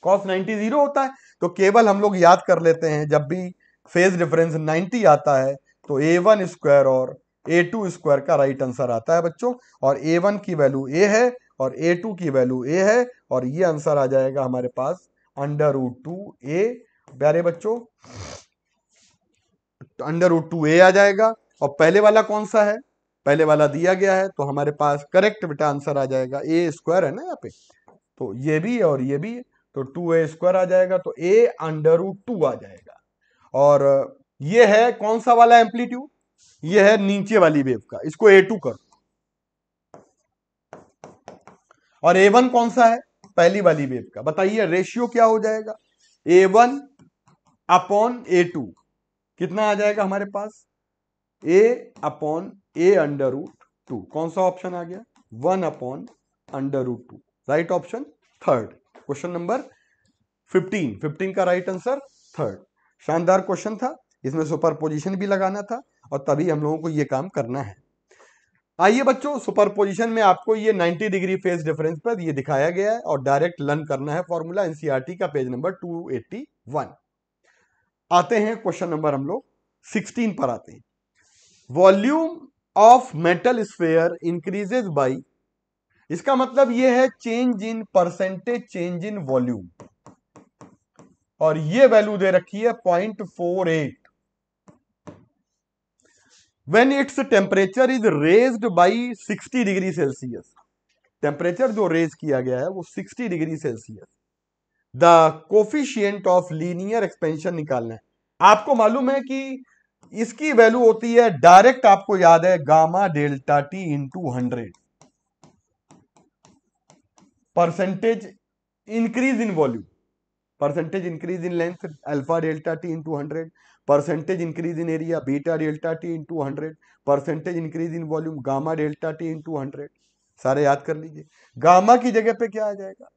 कॉस 90 जीरो होता है, तो केवल हम लोग याद कर लेते हैं जब भी फेज डिफरेंस 90 आता है तो A1 स्क्वायर और A2 स्क्वायर का राइट आंसर आता है बच्चों। और A1 की वैल्यू A है और A2 की वैल्यू A है, और ये आंसर आ जाएगा हमारे पास √2A। प्यारे बच्चों, √2A आ जाएगा। और पहले वाला कौन सा है? पहले वाला दिया गया है, तो हमारे पास करेक्ट बेटा आंसर आ जाएगा A स्क्वायर है ना यहाँ पे, तो ये भी है और ये भी है, तो 2A स्क्वायर आ जाएगा, तो A√2 आ जाएगा। और ये है कौन सा वाला एम्पलीट्यूड? ये है नीचे वाली वेव का, इसको A2 कर। और A1 कौन सा है? पहली वाली वेव का। बताइए रेशियो क्या हो जाएगा? A1 अपॉन A2 कितना आ जाएगा हमारे पास? A/A√2। कौन सा ऑप्शन आ गया? 1/√2। Right option third. Question number 15 का राइट आंसर थर्ड। शानदार क्वेश्चन था, इसमें सुपरपोजिशन भी लगाना था और तभी हम लोगों को यह काम करना है। आइए बच्चों, सुपरपोजिशन में आपको ये 90 डिग्री फेज डिफरेंस पर ये दिखाया गया है और डायरेक्ट लर्न करना है फॉर्मूला। एनसीईआरटी का पेज नंबर 281। आते हैं क्वेश्चन नंबर हम लोग 16 पर आते हैं। Volume of metal sphere increases by, इसका मतलब यह है change in percentage change in volume, और यह वैल्यू दे रखी है 0.48 when its temperature is raised by 60 degree Celsius. Temperature जो रेज किया गया है वो 60 degree Celsius. The coefficient of linear expansion निकालना है। आपको मालूम है कि इसकी वैल्यू होती है, डायरेक्ट आपको याद है, gamma delta T into 100। Percentage increase in volume, percentage increase in length alpha delta T into 100, percentage increase in area beta delta T into 100, percentage increase in volume gamma delta T into 100। सारे याद कर लीजिए। गामा की जगह पे क्या आ जाएगा,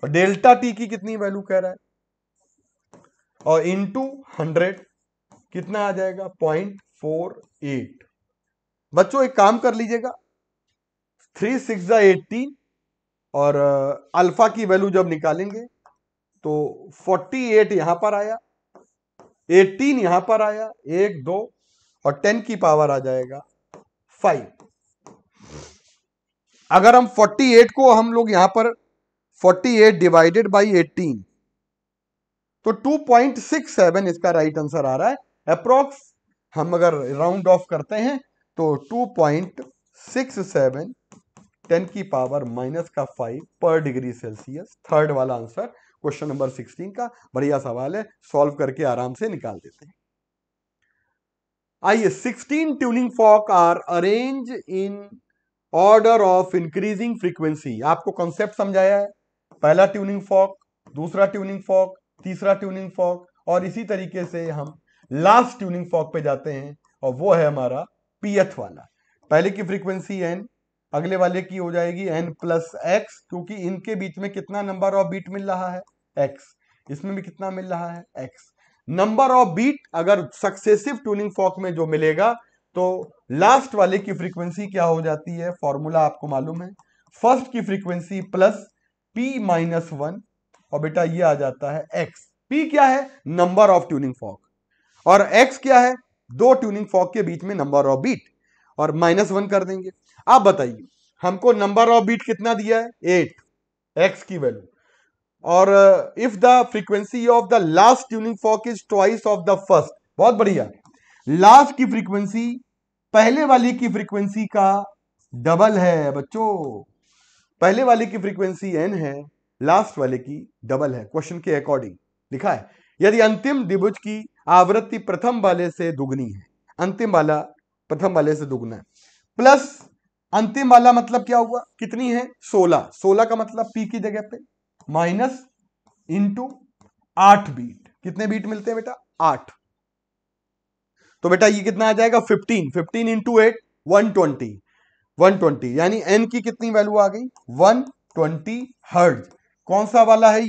और डेल्टा टी की कितनी वैल्यू कह रहा है, और इंटू 100 कितना आ जाएगा 0.48। बच्चों एक काम कर लीजिएगा, 3 6 18, और अल्फा की वैल्यू जब निकालेंगे तो 48 यहां पर आया, 18 यहां पर आया, 1 2 और 10 की पावर आ जाएगा 5। अगर हम 48 को हम लोग यहां पर 48 डिवाइडेड बाई 18, तो 2.67 इसका राइट आंसर आ रहा है अप्रोक्स। हम अगर राउंड ऑफ करते हैं तो 2.67 10 की पावर माइनस का 5 पर डिग्री सेल्सियस। थर्ड वाला आंसर क्वेश्चन नंबर 16 का। बढ़िया सवाल है, सॉल्व करके आराम से निकाल देते हैं। आइए, 16 tuning fork are arrange in order of increasing frequency. आपको कॉन्सेप्ट समझाया है, पहला ट्यूनिंग फॉर्क, दूसरा ट्यूनिंग फॉर्क, तीसरा ट्यूनिंग फॉर्क, और इसी तरीके से हम लास्ट ट्यूनिंग फॉर्क पे जाते हैं, और वो है हमारा पीएथ वाला। पहले की फ्रीक्वेंसी एन, अगले वाले की हो जाएगी n+x, क्योंकि इनके बीच में कितना नंबर ऑफ बीट मिल रहा है x, इसमें भी कितना मिल रहा है x। नंबर ऑफ बीट अगर सक्सेसिव ट्यूनिंग फॉर्क में जो मिलेगा, तो लास्ट वाले की फ्रीक्वेंसी क्या हो जाती है, फॉर्मूला आपको मालूम है, फर्स्ट की फ्रीक्वेंसी प्लस p-1, और बेटा ये आ जाता है x। p क्या है, नंबर ऑफ ट्यूनिंग फॉर्क, और x क्या है, दो ट्यूनिंग फॉर्क के बीच में नंबर ऑफ बीट, और -1 कर देंगे। आप बताइए हमको नंबर ऑफ बीट कितना दिया है, 8, x की वैल्यू, और if the frequency of the last tuning fork is twice of the first. बहुत बढ़िया, लास्ट की फ्रीक्वेंसी पहले वाली की फ्रीक्वेंसी का डबल है बच्चों। पहले वाले की फ्रीक्वेंसी n है, लास्ट वाले की डबल है, क्वेश्चन के अकॉर्डिंग लिखा है। यदि अंतिम द्विभुज की आवृत्ति प्रथम वाले से दुगनी है, अंतिम वाला प्रथम वाले से दुगना है, प्लस अंतिम वाला मतलब क्या हुआ, कितनी है 16, 16 का मतलब पी की जगह पे माइनस इंटू 8 बीट, कितने बीट मिलते हैं बेटा 8, तो बेटा ये कितना आ जाएगा 15, 15 इंटू 8 120, 120 यानी एन की कितनी वैल्यू आ गई 120 हर्ट्ज। कौन सा वाला है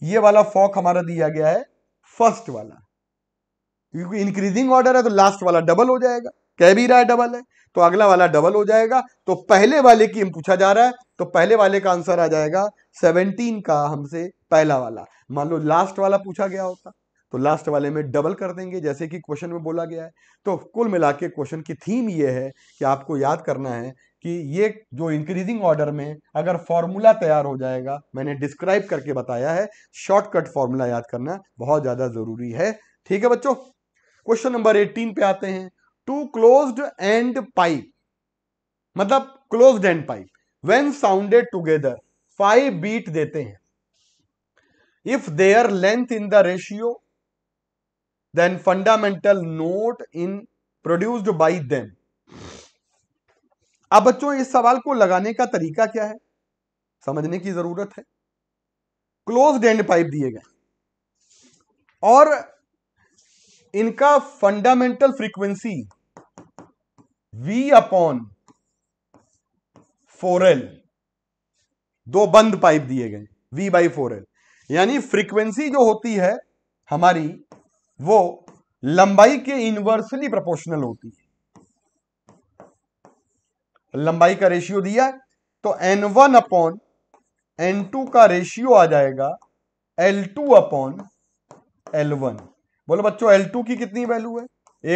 ये वाला फॉक हमारा दिया गया है फर्स्ट वाला, क्योंकि इंक्रीजिंग ऑर्डर है तो लास्ट वाला डबल हो जाएगा, कह भी रहा है डबल है तो अगला वाला डबल हो जाएगा। तो पहले वाले की हम पूछा जा रहा है तो पहले वाले का आंसर आ जाएगा 17 का हमसे पहला वाला। मान लो लास्ट वाला पूछा गया होता तो लास्ट वाले में डबल कर देंगे जैसे कि क्वेश्चन में बोला गया है। तो कुल मिला के क्वेश्चन की थीम ये है कि आपको याद करना है कि ये जो इंक्रीजिंग ऑर्डर में अगर फॉर्मूला तैयार हो जाएगा, मैंने डिस्क्राइब करके बताया है, शॉर्टकट फॉर्मूला याद करना बहुत ज्यादा जरूरी है। ठीक है बच्चों, क्वेश्चन नंबर 18 पे आते हैं। टू क्लोज्ड एंड पाइप, मतलब closed end pipe when sounded together 5 beat देते हैं, if their length in the ratio then fundamental note in produced by them. अब बच्चों इस सवाल को लगाने का तरीका क्या है समझने की जरूरत है। क्लोज्ड एंड पाइप दिए गए और इनका fundamental frequency V upon 4L, दो बंद पाइप दिए गए V बाई 4L, यानी फ्रीक्वेंसी जो होती है हमारी वो लंबाई के इनवर्सली प्रोपोर्शनल होती है। लंबाई का रेशियो दिया है तो N1 अपॉन N2 का रेशियो आ जाएगा L2 अपॉन L1। बोलो बच्चों L2 की कितनी वैल्यू है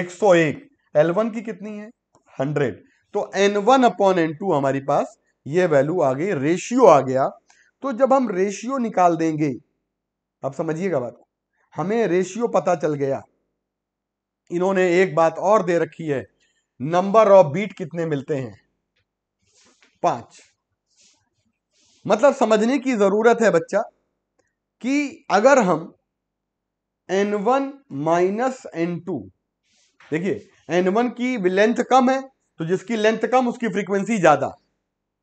101, L1 की कितनी है 100, तो N1 अपॉन N2 हमारी पास ये वैल्यू आ गई, रेशियो आ गया। तो जब हम रेशियो निकाल देंगे, अब समझिएगा बात, हमें रेशियो पता चल गया, इन्होंने एक बात और दे रखी है, नंबर ऑफ बीट कितने मिलते हैं 5। मतलब समझने की जरूरत है बच्चा कि अगर हम N1 माइनस N2, देखिए N1 की लेंथ कम है तो जिसकी लेंथ कम उसकी फ्रीक्वेंसी ज्यादा,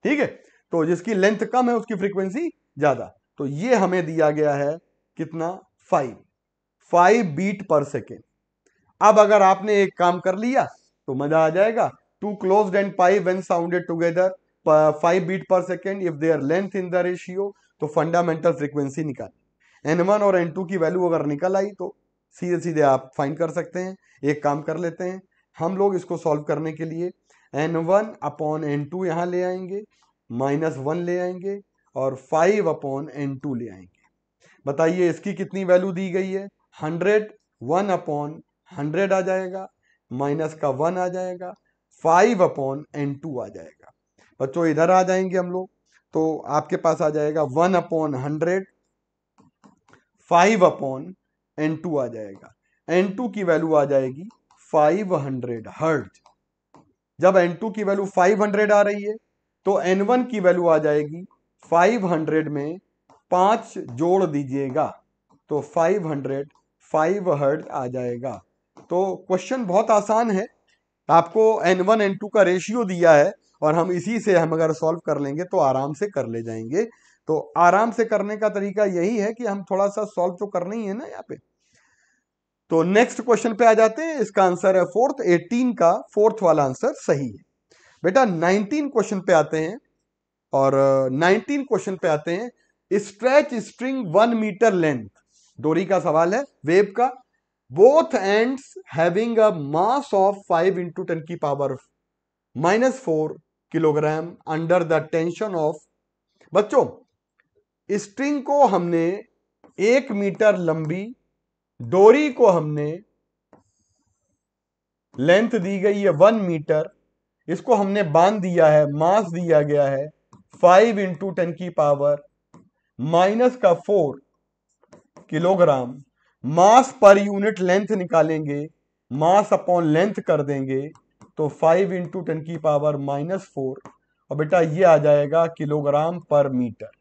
ठीक है, तो जिसकी लेंथ कम है उसकी फ्रीक्वेंसी ज्यादा। तो ये हमें दिया गया है कितना 5 बीट पर सेकेंड। अब अगर आपने एक काम कर लिया तो मजा आ जाएगा। Two closed end pipe when sounded together 5 beat per second if their length in the ratio, तो फंडामेंटल फ्रीक्वेंसी निकाल। N1 और N2 की वैल्यू अगर निकल आई तो सीधे सीधे आप फाइंड कर सकते हैं। एक काम कर लेते हैं हम लोग, इसको सॉल्व करने के लिए N1 अपॉन N2 यहां ले आएंगे, -1 ले आएंगे और 5 अपॉन N2 ले आएंगे। बताइए इसकी कितनी वैल्यू दी गई है 100, 1 अपॉन 100 आ जाएगा, माइनस का 1 आ जाएगा, 5 अपॉन N2 आ जाएगा। बच्चों इधर आ जाएंगे हम लोग तो आपके पास आ जाएगा 1 अपॉन 100, 5 अपॉन N2 आ जाएगा। N2 की वैल्यू आ जाएगी 500 हर्ट्ज। जब N2 की वैल्यू 500 आ रही है तो N1 की वैल्यू आ जाएगी 500 में 5 जोड़ दीजिएगा तो 500 5 हर्ट्ज आ जाएगा। तो क्वेश्चन बहुत आसान है, आपको N1 N2 का रेशियो दिया है और हम इसी से हम अगर सॉल्व कर लेंगे तो आराम से कर ले जाएंगे। तो आराम से करने का तरीका यही है कि हम थोड़ा सा सॉल्व तो करना ही है ना यहाँ पे। तो नेक्स्ट क्वेश्चन पे आ जाते हैं, इसका आंसर है फोर्थ, 18 का फोर्थ वाला आंसर सही है। बेटा 19 क्वेश्चन पे आते हैं और 19 क्वेश्चन पे आते हैं। स्ट्रेच स्ट्रिंग 1 मीटर लेंथ, डोरी का सवाल है, वेव का, both ends having a mass of 5 into 10 की power -4 kilogram under the tension of. बच्चों स्ट्रिंग को हमने 1 मीटर लंबी, डोरी को हमने लेंथ दी गई है 1 मीटर, इसको हमने बांध दिया है, मास दिया गया है 5 इंटू 10 की पावर -4 किलोग्राम। मास पर यूनिट लेंथ निकालेंगे, मास अपॉन लेंथ कर देंगे तो 5 इंटू 10 की पावर -4 और बेटा ये आ जाएगा किलोग्राम पर मीटर।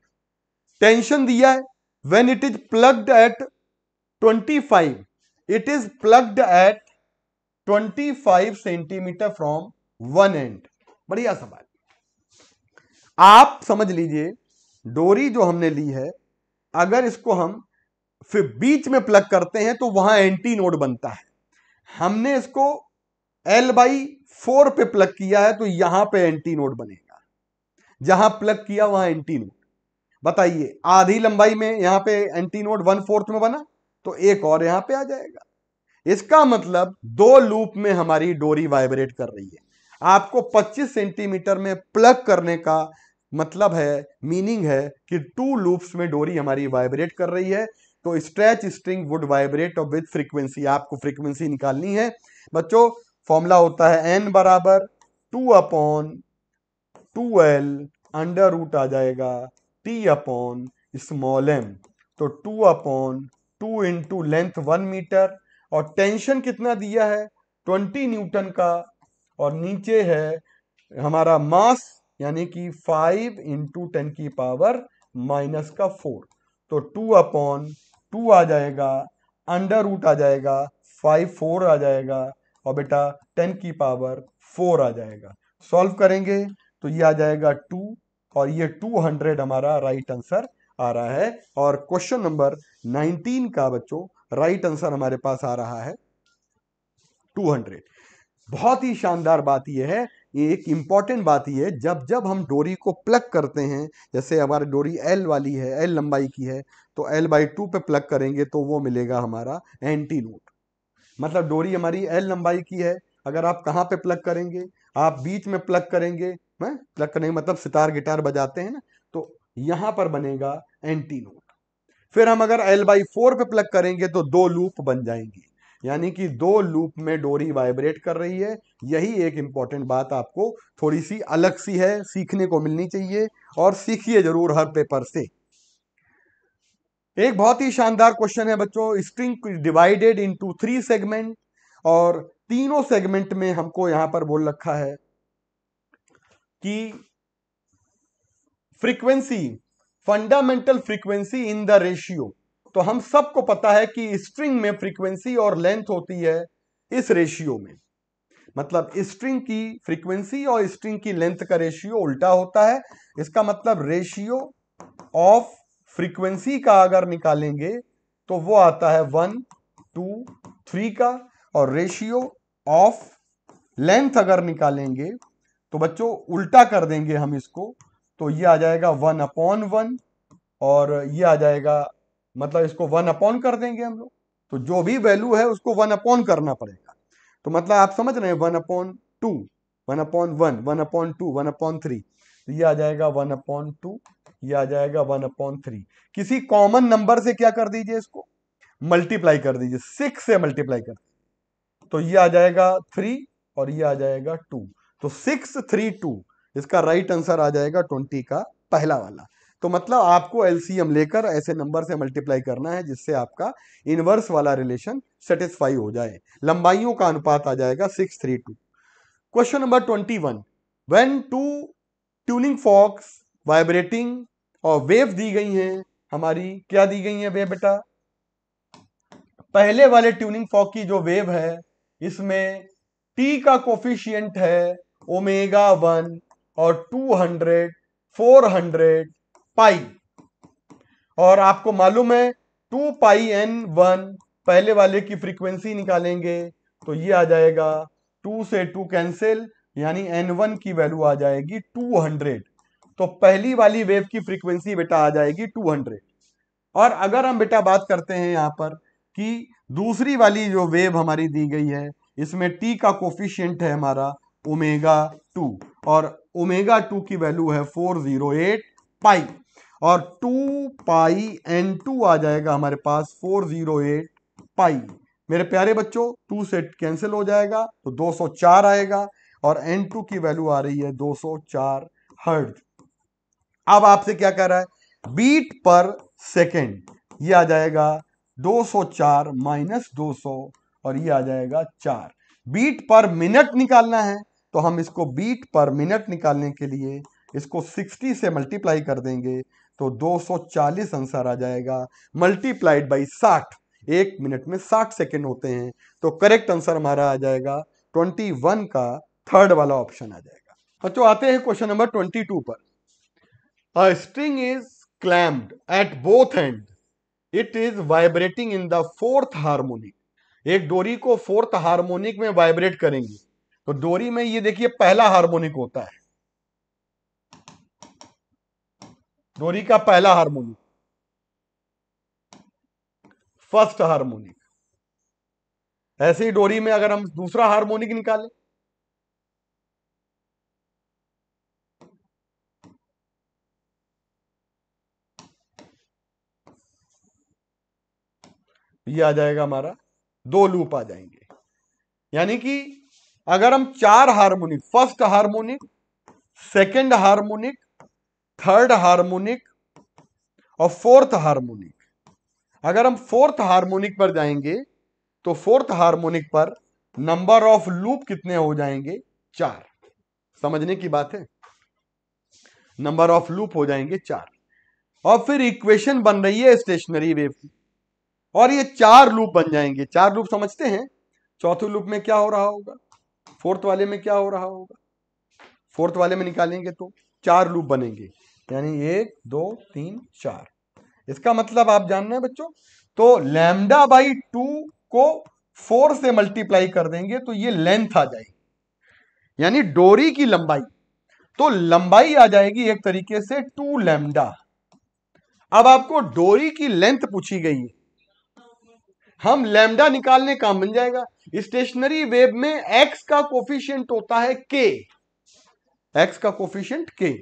टेंशन दिया है when it is plugged at 25, it is plugged at 25 centimetre from one end. बढ़िया सवाल। आप समझ लीजिए डोरी जो हमने ली है, अगर इसको हम फिर बीच में प्लग करते हैं तो वहां एंटी नोड बनता है। हमने इसको L/4 पे प्लग किया है तो यहां पे एंटी नोड बनेगा। जहां प्लग किया वहां एंटी नोड। बताइए आधी लंबाई में यहां पे एंटी नोड 1/4 में बना तो एक और यहां पे आ जाएगा। इसका मतलब दो लूप में हमारी डोरी वाइब्रेट कर रही है। आपको 25 सेंटीमीटर में प्लग करने का मतलब है, मीनिंग है कि 2 लूप्स में डोरी हमारी वाइब्रेट कर रही है। तो stretch string would vibrate with frequency. आपको फ्रीक्वेंसी निकालनी है बच्चों। फॉर्मूला होता है n बराबर 2/2L अंडर रूट आ जाएगा T/m। तो 2/2 इंटू लेंथ 1 मीटर और टेंशन कितना दिया है 20 न्यूटन का, और नीचे है हमारा मास यानी कि 5 इंटू 10⁻⁻⁴। तो 2/2 आ जाएगा, अंडर रूट आ जाएगा, 5 4 आ जाएगा और बेटा 10⁻⁴ आ जाएगा। सॉल्व करेंगे तो ये आ जाएगा 2 और ये 200 हमारा राइट आंसर आ रहा है। और क्वेश्चन नंबर 19 का बच्चों राइट आंसर हमारे पास आ रहा है 200। बहुत ही शानदार बात यह है, ये एक इंपॉर्टेंट बात यह है, जब जब हम डोरी को प्लग करते हैं, जैसे हमारी डोरी L वाली है, L लंबाई की है, तो L/2 पे प्लग करेंगे तो वो मिलेगा हमारा एंटी नोड। मतलब डोरी हमारी L लंबाई की है, अगर आप कहां पे प्लग करेंगे, आप बीच में प्लग करेंगे, प्लग करने मतलब सितार गिटार बजाते हैं ना, तो यहां पर बनेगा एंटी नोड। फिर हम अगर L/4 पे प्लग करेंगे तो दो लूप बन जाएंगी, यानी कि दो लूप में डोरी वाइब्रेट कर रही है। यही एक इंपॉर्टेंट बात आपको थोड़ी सी अलग सी है, सीखने को मिलनी चाहिए और सीखिए जरूर हर पेपर से। एक बहुत ही शानदार क्वेश्चन है बच्चों, स्ट्रिंग डिवाइडेड इनटू 3 सेगमेंट, और तीनों सेगमेंट में हमको यहां पर बोल रखा है कि frequency, fundamental frequency in the ratio. तो हम सबको पता है कि स्ट्रिंग में फ्रीक्वेंसी और लेंथ होती है इस रेशियो में। मतलब स्ट्रिंग की फ्रीक्वेंसी और स्ट्रिंग की लेंथ का रेशियो उल्टा होता है। इसका मतलब रेशियो ऑफ फ्रीक्वेंसी का अगर निकालेंगे तो वो आता है 1 2 3 का, और रेशियो ऑफ लेंथ अगर निकालेंगे तो बच्चों उल्टा कर देंगे हम इसको, तो ये आ जाएगा 1/1 और ये आ जाएगा, मतलब इसको 1 कर देंगे हम लोग, तो जो भी वैल्यू है उसको 1 करना पड़ेगा। तो मतलब आप समझ रहे हैं 1/2 1/1 1/2 1/3, तो ये आ जाएगा 1/2, ये आ जाएगा 1/3। किसी कॉमन नंबर से क्या कर दीजिए, इसको मल्टीप्लाई कर दीजिए, 6 से मल्टीप्लाई कर दीजिए, तो ये आ जाएगा 3 और ये आ जाएगा 2। तो 6 3 2, इसका राइट आंसर आ जाएगा 20 का पहला वाला। तो मतलब आपको एलसीएम लेकर ऐसे नंबर से मल्टीप्लाई करना है जिससे आपका इनवर्स वाला रिलेशन सेटिस्फाई हो जाए। लंबाइयों का अनुपात आ जाएगा 6 3 2। Question number 21, when two tuning forks vibrating, और वेव दी गई हैं हमारी, क्या दी गई है वेव बेटा, पहले वाले ट्यूनिंग फॉक की जो वेव है इसमें टी का कोफिशिएंट है ω1 और 200 400 पाई, और आपको मालूम है 2πN1 पहले वाले की फ्रीक्वेंसी निकालेंगे तो ये आ जाएगा 2 से 2 कैंसिल, यानी N1 की वैल्यू आ जाएगी 200। तो पहली वाली वेव की फ्रीक्वेंसी बेटा आ जाएगी 200। और अगर हम बेटा बात करते हैं यहां पर कि दूसरी वाली जो वेव हमारी दी गई है, इसमें टी का कोफिशिएंट है हमारा ω2 और ω2 की वैल्यू है 408 पाई, और 2πN2 आ जाएगा हमारे पास 408 पाई। मेरे प्यारे बच्चों 2 से कैंसिल हो जाएगा तो 204 आएगा, और N2 की वैल्यू आ रही है 204 हर्ट्ज। अब आपसे क्या कह रहा है, बीट पर सेकेंड, ये आ जाएगा 204 माइनस 200 और ये आ जाएगा 4। बीट पर मिनट निकालना है तो हम इसको बीट पर मिनट निकालने के लिए इसको 60 से मल्टीप्लाई कर देंगे तो 240 आंसर आ जाएगा, मल्टीप्लाइड बाई 60। 1 मिनट में 60 सेकेंड होते हैं। तो करेक्ट आंसर हमारा आ जाएगा 21 का थर्ड वाला ऑप्शन आ जाएगा। बच्चों आते हैं क्वेश्चन नंबर 22 पर। A string is clamped at both and, it is vibrating in the fourth harmonic. एक डोरी को फोर्थ हार्मोनिक में वाइब्रेट करेंगे तो डोरी में ये देखिए पहला हार्मोनिक होता है, डोरी का पहला हार्मोनिक, फर्स्ट हार्मोनिक। ऐसे ही डोरी में अगर हम दूसरा हार्मोनिक निकालें, ये आ जाएगा हमारा, 2 लूप आ जाएंगे। यानी कि अगर हम 4 harmonic, first harmonic, second harmonic, third harmonic और फोर्थ हार्मोनिक, अगर हम फोर्थ हार्मोनिक पर जाएंगे तो फोर्थ हार्मोनिक पर नंबर ऑफ लूप कितने हो जाएंगे? 4। समझने की बात है, नंबर ऑफ लूप हो जाएंगे 4। और फिर इक्वेशन बन रही है स्टेशनरी वेव की, और ये 4 लूप बन जाएंगे। 4 लूप समझते हैं, चौथे लूप में क्या हो रहा होगा, फोर्थ वाले में क्या हो रहा होगा, फोर्थ वाले में निकालेंगे तो 4 लूप बनेंगे, यानी 1 2 3 4। इसका मतलब आप जान रहे हैं बच्चों, तो लैम्डा बाई 2 को 4 से मल्टीप्लाई कर देंगे तो ये लेंथ आ जाएगी, यानी डोरी की लंबाई। तो लंबाई आ जाएगी एक तरीके से 2 लैम्डा। अब आपको डोरी की लेंथ पूछी गई है, हम लैम्डा निकालने का बन जाएगा। स्टेशनरी वेव में एक्स का कोफिशिएंट होता है के, एक्स का कोफिशिएंट के,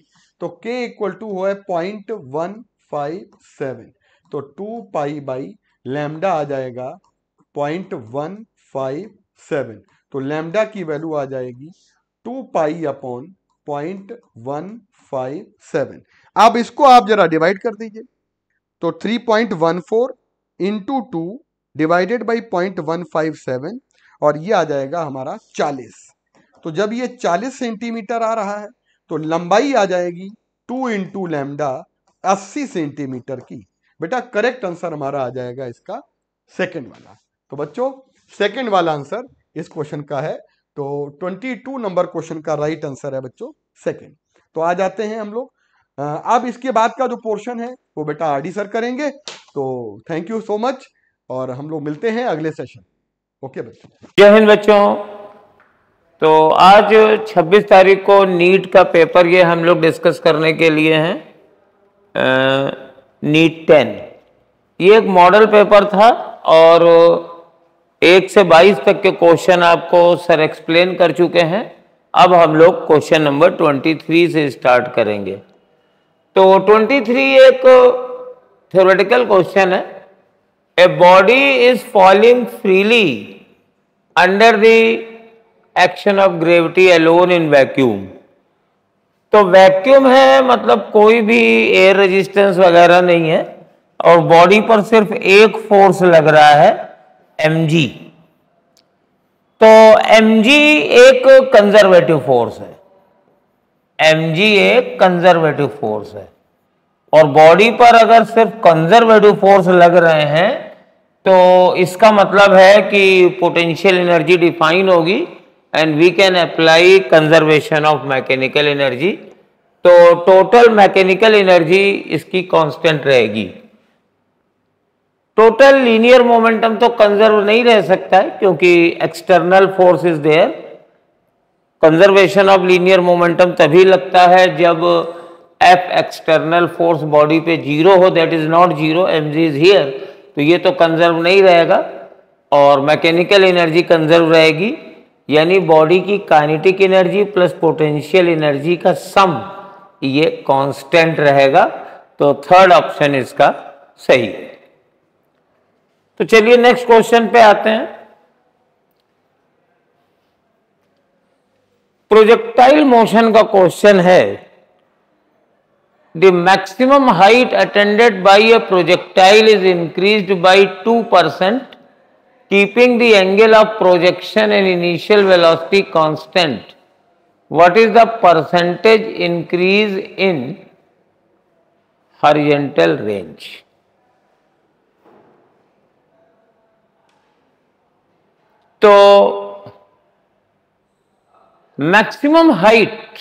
तो के इक्वल टू हो 0.157, तो 2 पाई बाई लैम्डा आ जाएगा 0.157, तो लैम्डा की वैल्यू आ जाएगी 2 पाई अपॉन 0.157। अब इसको आप जरा डिवाइड कर दीजिए, तो 3.14 इंटू 2 डिवाइडेड बाई 0.157, और ये आ जाएगा हमारा 40। तो जब ये 40 सेंटीमीटर आ रहा है तो लंबाई आ जाएगी 2 इंटू लैम्डा 80 सेंटीमीटर की। बेटा करेक्ट आंसर हमारा आ जाएगा इसका सेकंड वाला। तो बच्चों सेकंड वाला आंसर इस क्वेश्चन का है, तो 22 नंबर क्वेश्चन का राइट आंसर है बच्चों सेकंड। तो आ जाते हैं हम लोग, अब इसके बाद का जो पोर्शन है वो बेटा आरडी सर करेंगे। तो थैंक यू सो मच, और हम लोग मिलते हैं अगले सेशन। ओके बच्चों, जय हिंद बच्चों। तो आज 26 तारीख को नीट का पेपर ये हम लोग डिस्कस करने के लिए हैं, नीट 10। ये एक मॉडल पेपर था और 1 से 22 तक के क्वेश्चन आपको सर एक्सप्लेन कर चुके हैं। अब हम लोग क्वेश्चन नंबर 23 से स्टार्ट करेंगे। तो 23 एक थ्योरेटिकल क्वेश्चन है। A body is falling freely under the action of gravity alone in vacuum. तो वैक्यूम है, मतलब कोई भी एयर रेजिस्टेंस वगैरह नहीं है, और बॉडी पर सिर्फ एक फोर्स लग रहा है, mg। तो mg एक कंजर्वेटिव फोर्स है, mg एक कंजर्वेटिव फोर्स है, और बॉडी पर अगर सिर्फ कंजर्वेटिव फोर्स लग रहे हैं तो इसका मतलब है कि पोटेंशियल एनर्जी डिफाइन होगी and we can apply conservation of mechanical energy. तो टोटल मैकेनिकल एनर्जी इसकी कांस्टेंट रहेगी। टोटल लीनियर मोमेंटम तो कंजर्व नहीं रह सकता है क्योंकि external force is there. Conservation of linear momentum तभी लगता है जब एफ एक्सटर्नल फोर्स बॉडी पे जीरो हो, that is not zero, mg is here, तो ये तो कंजर्व नहीं रहेगा। और मैकेनिकल एनर्जी कंजर्व रहेगी, यानी बॉडी की kinetic energy plus potential energy का सम ये कांस्टेंट रहेगा। तो थर्ड ऑप्शन इसका सही है। तो चलिए नेक्स्ट क्वेश्चन पे आते हैं। प्रोजेक्टाइल मोशन का क्वेश्चन है। The maximum height attained by a projectile is increased by 2%, keeping the angle of projection and initial velocity constant. What is the percentage increase in horizontal range? तो मैक्सिमम हाइट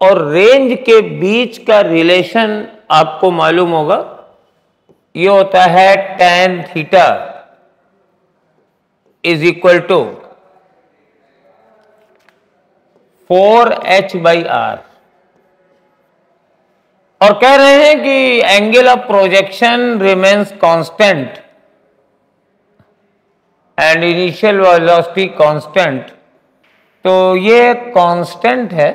और रेंज के बीच का रिलेशन आपको मालूम होगा, ये होता है tan theta is equal to 4h/r। और कह रहे हैं कि angle of projection remains constant and initial velocity constant. तो ये कांस्टेंट है,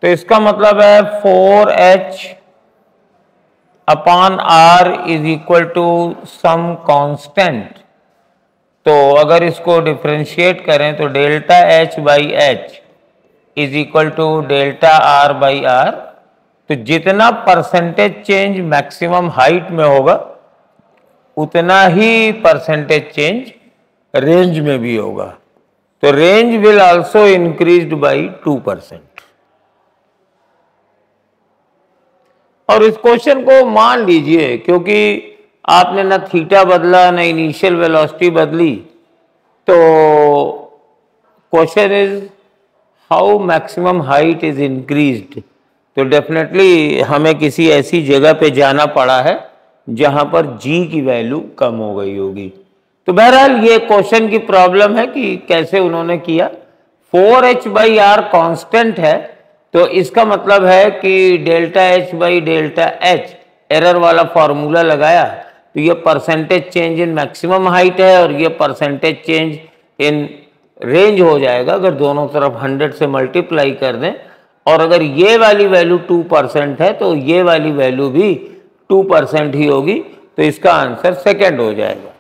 तो इसका मतलब है 4h/r is equal to some constant. तो अगर इसको डिफरेंशिएट करें तो delta h/h is equal to delta r/r। तो जितना परसेंटेज चेंज मैक्सिमम हाइट में होगा उतना ही परसेंटेज चेंज रेंज में भी होगा। तो range will also increased by 2%। और इस क्वेश्चन को मान लीजिए, क्योंकि आपने ना थीटा बदला ना इनिशियल वेलोसिटी बदली, तो question is how maximum height is increased. तो डेफिनेटली हमें किसी ऐसी जगह पे जाना पड़ा है जहां पर g की वैल्यू कम हो गई होगी। तो बहरहाल ये क्वेश्चन की प्रॉब्लम है कि कैसे उन्होंने किया। 4h/r कांस्टेंट है, तो इसका मतलब है कि डेल्टा h/डेल्टा h एरर वाला फॉर्मूला लगाया तो ये percentage change in maximum height है और ये परसेंटेज चेंज इन रेंज हो जाएगा अगर दोनों तरफ 100 से मल्टीप्लाई कर दें। और अगर ये वाली वैल्यू 2% है तो ये वाली वैल्यू भी 2% ही होगी, तो इसका आंसर सेकंड हो जाएगा।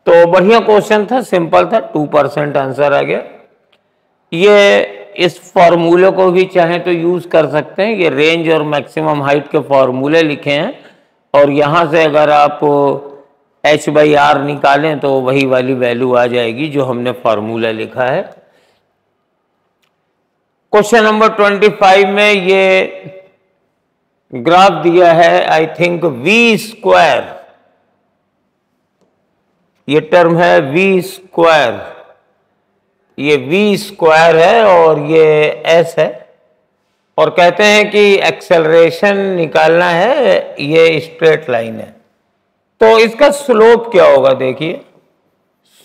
तो बढ़िया क्वेश्चन था, सिंपल था, 2% आंसर आ गया। ये इस फॉर्मूले को भी चाहें तो यूज कर सकते हैं, ये रेंज और मैक्सिमम हाइट के फॉर्मूले लिखे हैं और यहां से अगर आप h/r निकालें तो वही वाली वैल्यू आ जाएगी जो हमने फॉर्मूला लिखा है। क्वेश्चन नंबर 25 में ये ग्राफ दिया है, आई थिंक v², ये टर्म है v², ये v² है और ये s है, और कहते हैं कि एक्सेलरेशन निकालना है, ये स्ट्रेट लाइन है। तो इसका स्लोप क्या होगा, देखिए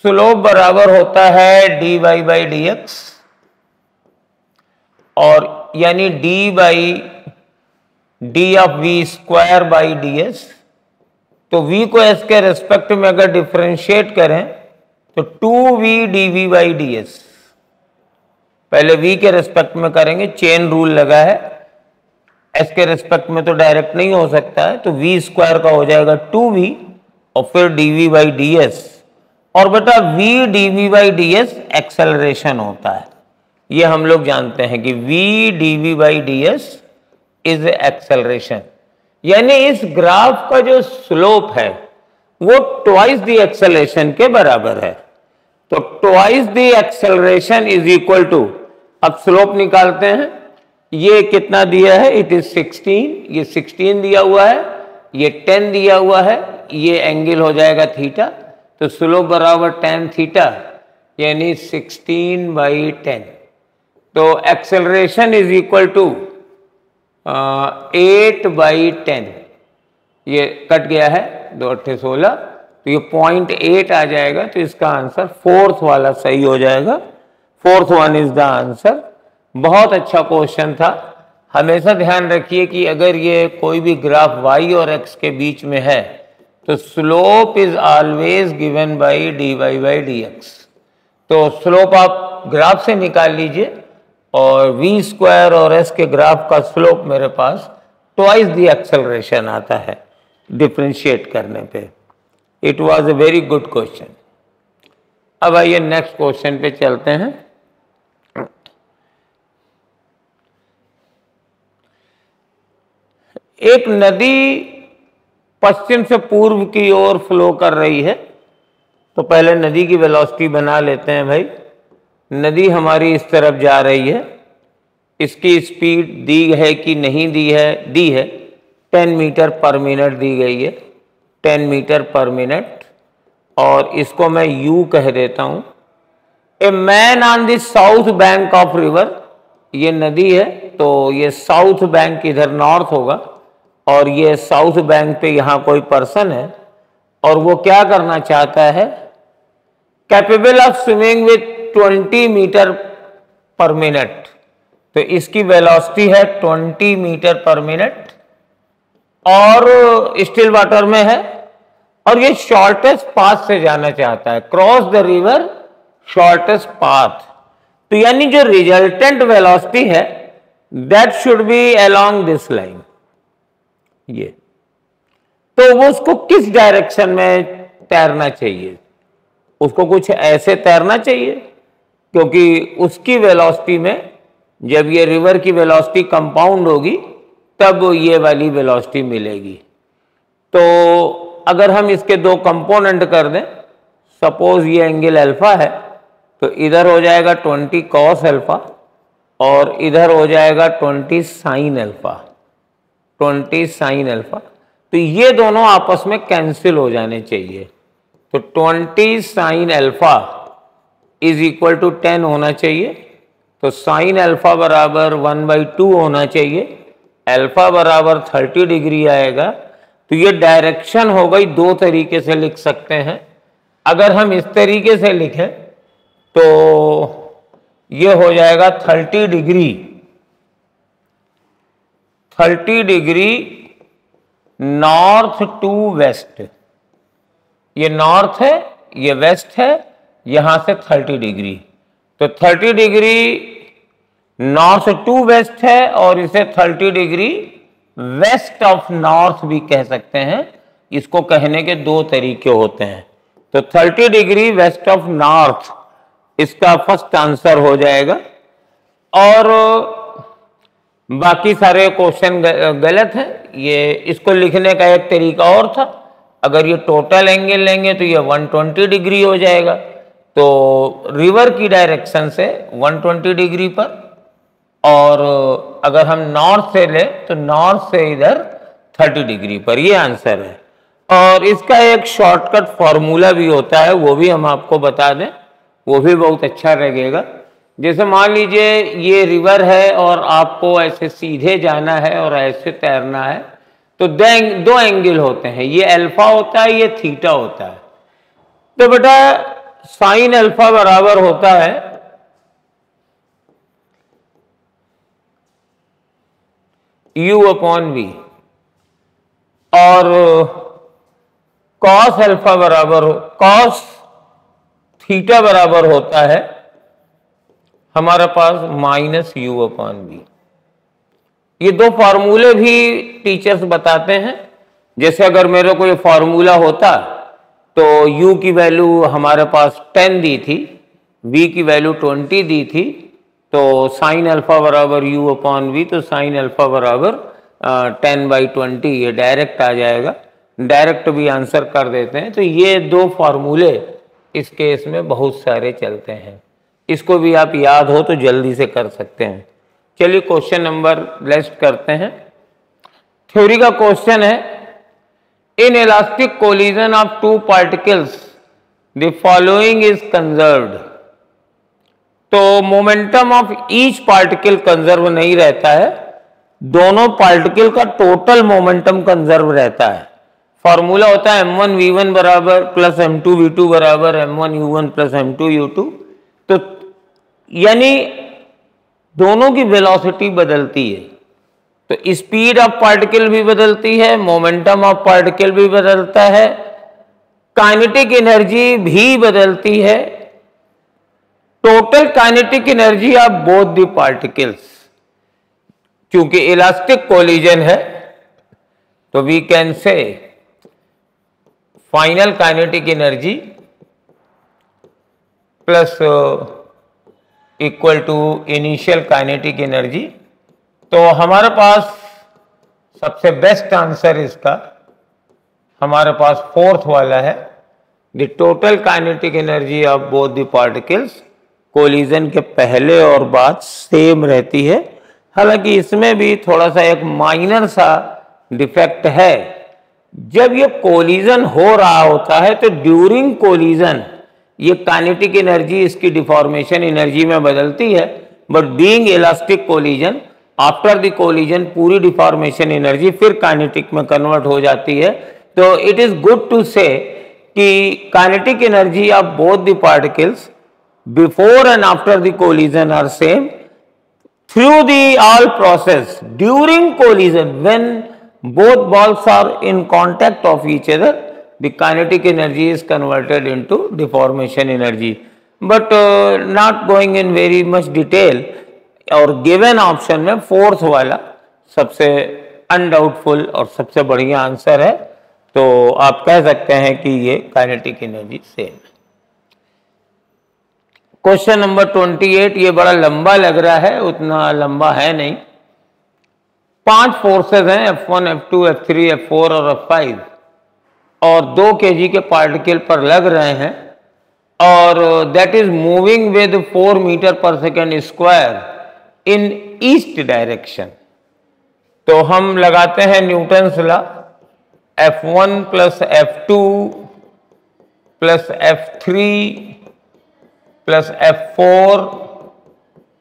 स्लोप बराबर होता है dy/dx, और यानी d ऑफ v²/ds। तो v को s के रेस्पेक्ट में अगर डिफरेंशिएट करें तो 2v dv/ds, पहले v के रेस्पेक्ट में करेंगे, चेन रूल लगा है, s के रेस्पेक्ट में तो डायरेक्ट नहीं हो सकता है, तो v² का हो जाएगा 2v और फिर dv/ds। और बेटा v dv/ds एक्सेलरेशन होता है, ये हम लोग जानते हैं कि v dv/ds इज एक्सेलरेशन, यानी इस ग्राफ का जो स्लोप है वो ट्वाइस द एक्सेलरेशन के बराबर है। तो twice the acceleration is equal to, अब स्लोप निकालते हैं, ये कितना दिया है, इट इज 16, ये 16 दिया हुआ है, ये 10 दिया हुआ है, ये एंगल हो जाएगा थीटा, तो स्लोप बराबर tan थीटा यानी 16/10। तो एक्सेलरेशन इज इक्वल टू 8/10, ये कट गया है 2 8 16, तो ये 0.8 आ जाएगा, तो इसका आंसर फोर्थ वाला सही हो जाएगा। Fourth one is the answer. बहुत अच्छा क्वेश्चन था। हमेशा ध्यान रखिए कि अगर ये कोई भी ग्राफ y और x के बीच में है तो slope is always given by dy/dx। तो स्लोप आप ग्राफ से निकाल लीजिए और v² और s के ग्राफ का स्लोप मेरे पास ट्वाइस द एक्सेलरेशन आता है डिफरेंशिएट करने पे। It was a very good question. अब आइए नेक्स्ट क्वेश्चन पे चलते हैं। एक नदी पश्चिम से पूर्व की ओर फ्लो कर रही है, तो पहले नदी की वेलोसिटी बना लेते हैं भाई। नदी हमारी इस तरफ जा रही है, इसकी स्पीड दी है कि नहीं दी है, दी है 10 मीटर पर मिनट दी गई है, 10 मीटर पर मिनट। और इसको मैं U कह देता हूं। A man on the south bank of river, ये नदी है तो ये साउथ बैंक इधर नॉर्थ होगा और ये साउथ बैंक पे यहां कोई पर्सन है और वो क्या करना चाहता है, capable of swimming with 20 metre per minute. तो इसकी वेलोसिटी है 20 मीटर पर मिनट और स्टिल वाटर में है और ये शॉर्टेस्ट पाथ से जाना चाहता है, cross the river shortest path. तो यानी जो रिजल्टेंट वेलोसिटी है that should be along this line. ये तो वो उसको किस डायरेक्शन में तैरना चाहिए, उसको कुछ ऐसे तैरना चाहिए क्योंकि उसकी वेलोसिटी में जब ये रिवर की वेलोसिटी कंपाउंड होगी तब ये वाली वेलोसिटी मिलेगी। तो अगर हम इसके दो कंपोनेंट कर दें, सपोज ये एंगल अल्फा है तो इधर हो जाएगा 20 कॉस अल्फा और इधर हो जाएगा 20 साइन अल्फा, 20 साइन अल्फा। तो ये दोनों आपस में कैंसिल हो जाने चाहिए। तो 20 sine alpha is equal to 10 होना चाहिए। तो साइन अल्फा बराबर 1/2 होना चाहिए, अल्फा बराबर 30 डिग्री आएगा। तो ये डायरेक्शन हो गई, दो तरीके से लिख सकते हैं। अगर हम इस तरीके से लिखें तो ये हो जाएगा 30 degree, 30 degree north to west. ये नॉर्थ है, ये वेस्ट है, यहां से 30 डिग्री। तो 30 डिग्री नॉर्थ टू वेस्ट है और इसे 30 डिग्री वेस्ट ऑफ नॉर्थ भी कह सकते हैं। इसको कहने के दो तरीके होते हैं। तो 30 डिग्री वेस्ट ऑफ नॉर्थ इसका फर्स्ट आंसर हो जाएगा। और बाकी सारे क्वेश्चन गलत है। ये इसको लिखने का एक तरीका और था, अगर ये टोटल एंगल लेंगे तो ये 120 डिग्री हो जाएगा। तो रिवर की डायरेक्शन से 120 डिग्री पर, और अगर हम नॉर्थ से ले तो नॉर्थ से इधर 30 डिग्री पर। ये आंसर है। और इसका एक शॉर्टकट फॉर्मूला भी होता है, वो भी हम आपको बता दें, वो भी बहुत अच्छा लगेगा। जैसे मान लीजिए ये रिवर है और आपको ऐसे सीधे जाना है और ऐसे तैरना है, तो दो एंगल होते हैं, ये अल्फा होता है, ये थीटा होता है। तो बेटा साइन अल्फा बराबर होता है U/V और कॉस अल्फा बराबर कॉस थीटा बराबर होता है हमारे पास -U/V। ये दो फार्मूले भी टीचर्स बताते हैं। जैसे अगर मेरे को ये फार्मूला होता तो U की वैल्यू हमारे पास 10 दी थी, V की वैल्यू 20 दी थी, तो साइन अल्फा बराबर U/V, तो साइन अल्फा बराबर 10/20, ये डायरेक्ट आ जाएगा। डायरेक्ट भी आंसर कर देते हैं। तो ये दो फार्मूले इस केस में बहुत सारे चलते हैं। इसको भी आप याद हो तो जल्दी से कर सकते हैं। चलिए क्वेश्चन नंबर नेक्स्ट करते हैं। थ्योरी का क्वेश्चन है, inelastic collision of two particles the following is conserved. तो momentum of each particle conserve नहीं रहता है, दोनों पार्टिकल का टोटल मोमेंटम कंजर्व रहता है। फॉर्मूला होता है m1v1 बराबर प्लस m2v2 बराबर m1u1 प्लस m2u2। तो यानी दोनों की वेलोसिटी बदलती है, तो स्पीड ऑफ पार्टिकल भी बदलती है, मोमेंटम ऑफ पार्टिकल भी बदलता है, काइनेटिक एनर्जी भी बदलती है, total kinetic energy of both the particles. क्योंकि इलास्टिक कोलिजन है तो we can say final kinetic energy plus equal to initial kinetic energy. तो हमारे पास सबसे बेस्ट आंसर इसका हमारे पास फोर्थ वाला है, the total kinetic energy of both the particles collision के पहले और बाद सेम रहती है। हालांकि इसमें भी थोड़ा सा एक माइनर सा डिफेक्ट है जब ये कोलिजन हो रहा होता है तो ड्यूरिंग कोलिजन ये काइनेटिक एनर्जी इसकी डिफॉर्मेशन एनर्जी में बदलती है, but being elastic collision after the collision पूरी डिफॉर्मेशन एनर्जी फिर काइनेटिक में कन्वर्ट हो जाती है। तो it is good to say कि kinetic energy of both the particles before and after the collision are same through the all process during collision when both balls are in contact of each other the kinetic energy is converted into deformation energy, but not going in very much detail। और given option में फोर्थ वाला सबसे अनडाउटफुल और सबसे बढ़िया आंसर है, तो आप कह सकते हैं कि ये काइनेटिक एनर्जी सेम है। क्वेश्चन नंबर 28, ये बड़ा लंबा लग रहा है, उतना लंबा है नहीं। 5 फोर्सेस हैं F1, F2, F3, F4 और F5 और 2 kg के पार्टिकल पर लग रहे हैं और that is moving with 4 metre per second square in east direction. तो हम लगाते हैं Newton's law, F1 plus F2 plus F3 plus F4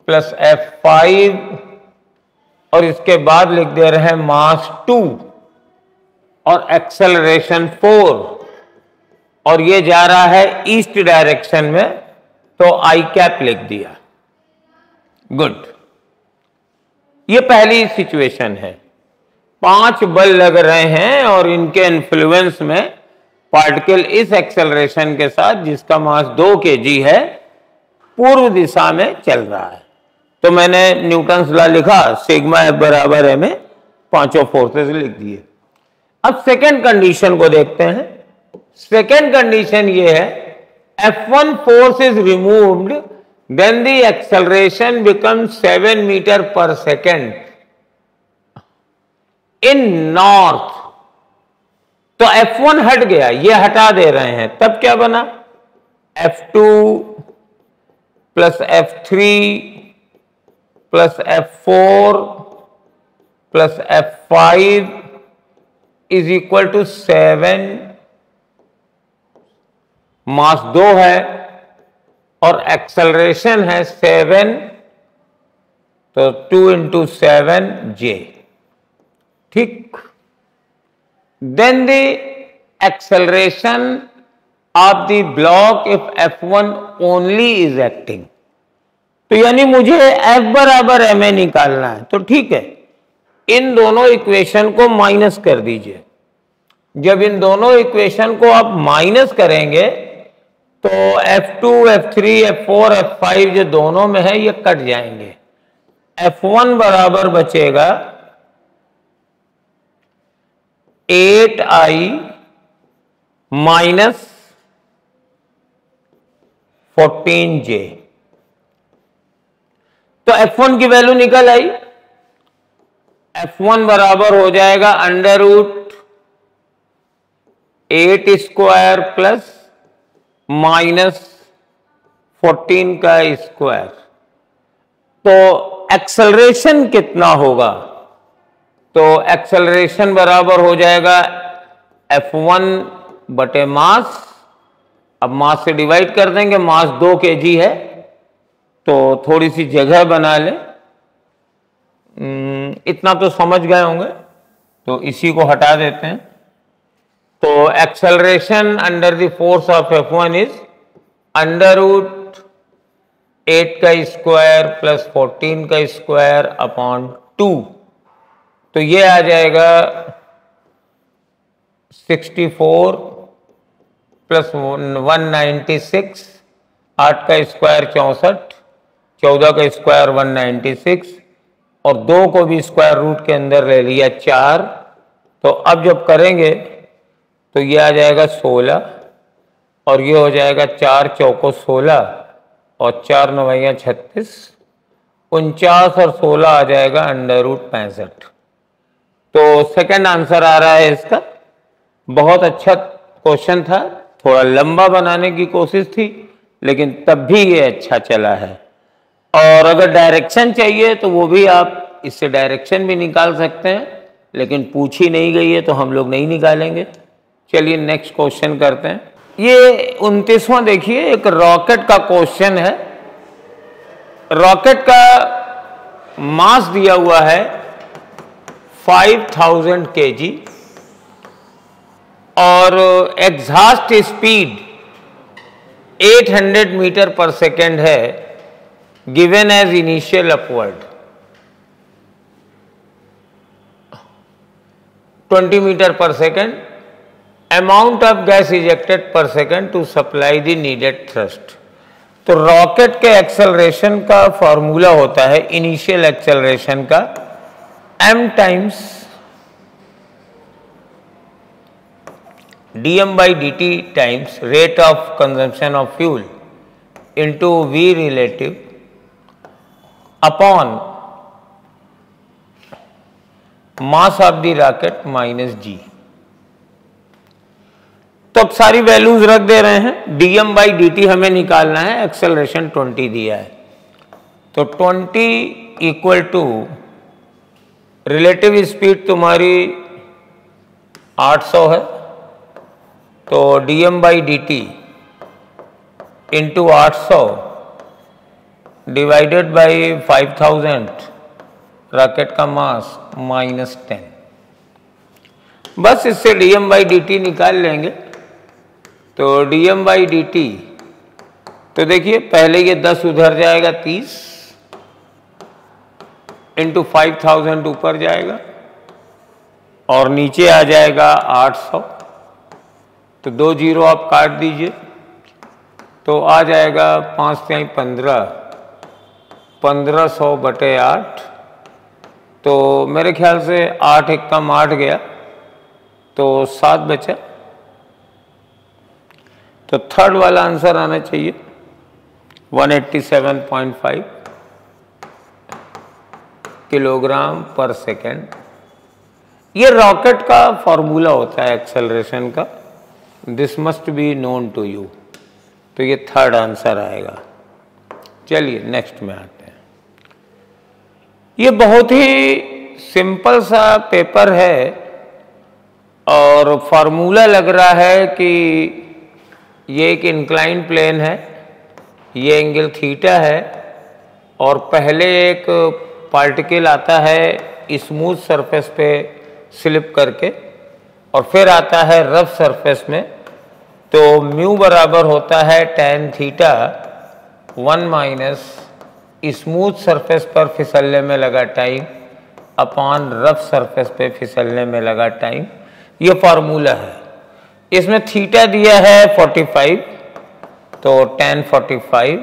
plus F5 और इसके बाद लिख दे रहे हैं मास 2 और एक्सेलरेशन 4 और ये जा रहा है ईस्ट डायरेक्शन में, तो आई कैप लिख दिया। गुड, ये पहली सिचुएशन है। 5 बल लग रहे हैं और इनके इन्फ्लुएंस में पार्टिकल इस एक्सेलरेशन के साथ जिसका मास 2 kg है पूर्व दिशा में चल रहा है। तो मैंने न्यूटन्स लॉ लिखा, सिग्मा F बराबर है में 5 फोर्सेस लिख दिए। अब सेकेंड कंडीशन को देखते हैं। सेकेंड कंडीशन ये है, F1 force is removed then the acceleration becomes 7 metre per second in north. तो F1 हट गया, ये हटा दे रहे हैं, तब क्या बना F2 plus F3 plus F4 plus F5 is equal to 7। Mass 2 है और एक्सेलरेशन है 7, तो 2 इंटू 7 J। ठीक, then the acceleration of the block if F1 only is acting. तो यानी मुझे F बराबर ma निकालना है, तो ठीक है, इन दोनों इक्वेशन को माइनस कर दीजिए। जब इन दोनों इक्वेशन को आप माइनस करेंगे तो F2, F3, F4, F5 जो दोनों में है ये कट जाएंगे। F1 बराबर बचेगा 8I माइनस 14J। तो F1 की वैल्यू निकल आई। F1 बराबर हो जाएगा under root 8 square plus minus 14 का स्क्वायर। तो एक्सेलरेशन कितना होगा? तो एक्सेलरेशन बराबर हो जाएगा F1 बटे मास। अब मास से डिवाइड कर देंगे, मास 2 kg है तो थोड़ी सी जगह बना ले, इतना तो समझ गए होंगे, तो इसी को हटा देते हैं। तो acceleration under the force of F1 is under root 8 का स्क्वायर प्लस 14 का स्क्वायर अपॉन 2। तो ये आ जाएगा 64 प्लस 196, 8 का स्क्वायर 64, 14 का स्क्वायर 196 और 2 को भी स्क्वायर रूट के अंदर ले लिया 4। तो अब जब करेंगे तो ये आ जाएगा 16 और ये हो जाएगा 4 चौको 16 और 4 नवैया 36, 49 और 16 आ जाएगा अंडर रूट 65। तो सेकंड आंसर आ रहा है इसका। बहुत अच्छा क्वेश्चन था, थोड़ा लंबा बनाने की कोशिश थी लेकिन तब भी ये अच्छा चला है। और अगर डायरेक्शन चाहिए तो वो भी आप इससे डायरेक्शन भी निकाल सकते हैं। लेकिन पूछी नहीं गई है तो हम लोग नहीं निकालेंगे। चलिए नेक्स्ट क्वेश्चन करते हैं। ये 29वां देखिए, एक रॉकेट का क्वेश्चन है। रॉकेट का मास दिया हुआ है 5000 kg और exhaust speed 800 metre per second है, given as initial upward 20 metre per second, amount of gas ejected per second to supply the needed thrust. तो रॉकेट के एक्सेलरेशन का फॉर्मूला होता है इनिशियल एक्सेलरेशन का m times dm/dt times rate of consumption of fuel into v relative upon mass of the rocket minus g। तो अब सारी वैल्यूज रख दे रहे हैं। dm/dt हमें निकालना है, एक्सेलरेशन 20 दिया है, तो 20 इक्वल टू रिलेटिव स्पीड तुम्हारी 800 है, तो dm/dt into 800 divided by 5000 rocket का मास -10। बस इससे dm/dt निकाल लेंगे। तो dm/dt, तो देखिए पहले ये 10 उधर जाएगा 30 इंटू 5000 ऊपर जाएगा और नीचे आ जाएगा 800। तो 2 जीरो आप काट दीजिए तो आ जाएगा 5 से 15, 1500 बटे 8। तो मेरे ख्याल से 8 एक कम 8 गया तो 7 बचा। तो थर्ड वाला आंसर आना चाहिए 187.5 किलोग्राम पर सेकेंड। ये रॉकेट का फॉर्मूला होता है एक्सेलरेशन का, this must be known to you. तो ये थर्ड आंसर आएगा। चलिए नेक्स्ट में आते हैं। ये बहुत ही सिंपल सा पेपर है और फॉर्मूला लग रहा है कि ये एक इंक्लाइन प्लेन है, ये एंगल थीटा है और पहले एक पार्टिकल आता है स्मूथ सरफेस पे स्लिप करके और फिर आता है रफ सरफेस में। तो म्यू बराबर होता है tan theta 1 minus smooth surface पर फिसलने में लगा टाइम अपॉन रफ सरफेस पे फिसलने में लगा टाइम। ये फार्मूला है। इसमें थीटा दिया है 45, तो tan 45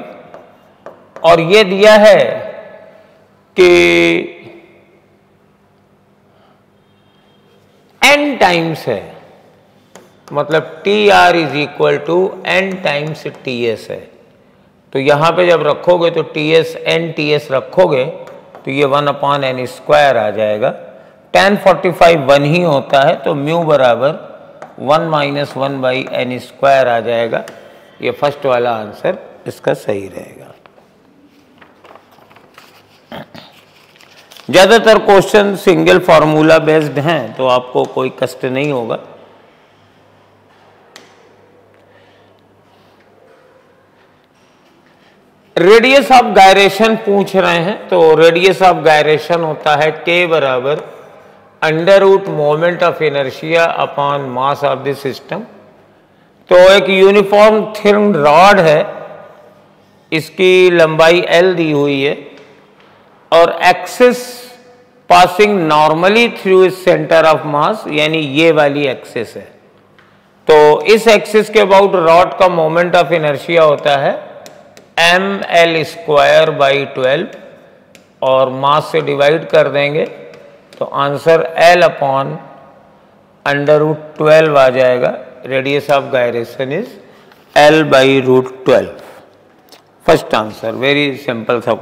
और ये दिया है कि n टाइम्स है, मतलब TR is equal to n times TS है। तो यहाँ पे जब रखोगे तो TS रखोगे तो ये 1/n² आ जाएगा। tan 45 1 ही होता है, तो म्यू बराबर 1 माइनस 1/n² आ जाएगा। ये फर्स्ट वाला आंसर इसका सही रहेगा। ज़्यादातर क्वेश्चन सिंगल फार्मूला बेस्ड हैं तो आपको कोई कष्ट नहीं होगा। रेडियस ऑफ गायरेशन पूछ रहे हैं, तो रेडियस ऑफ गायरेशन होता है K बराबर under root moment of inertia upon mass of the system. तो एक यूनिफॉर्म थिन रॉड है, इसकी लंबाई L दी हुई है और एक्सिस पासिंग नॉर्मली थ्रू इस सेंटर ऑफ मास, यानी ये वाली एक्सिस है। तो इस एक्सिस के अबाउट रॉड का मोमेंट ऑफ इनर्शिया होता है mL²/12 और मास से डिवाइड कर देंगे तो आंसर L/√12 आ जाएगा। Radius of gyration is L/√12। First answer, very simple सा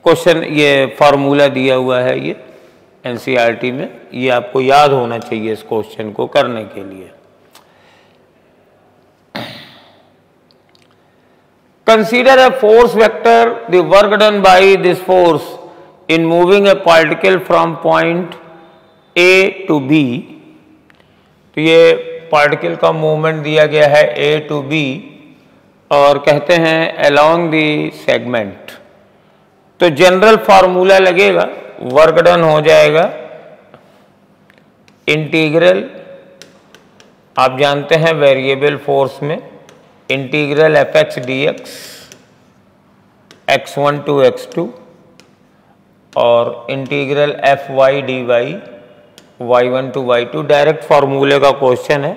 क्वेश्चन। ये फॉर्मूला दिया हुआ है ये NCERT में, ये आपको याद होना चाहिए इस क्वेश्चन को करने के लिए। Consider a force vector, the work done by this force in moving a particle from point A to B, तो ये पार्टिकल का मूवमेंट दिया गया है A to B और कहते हैं along the segment। तो जनरल फार्मूला लगेगा, वर्क डन हो जाएगा इंटीग्रल, आप जानते हैं वेरिएबल फोर्स में integral fx dx x1 to x2 और integral fy dy y1 to y2। Direct फार्मूले का क्वेश्चन है,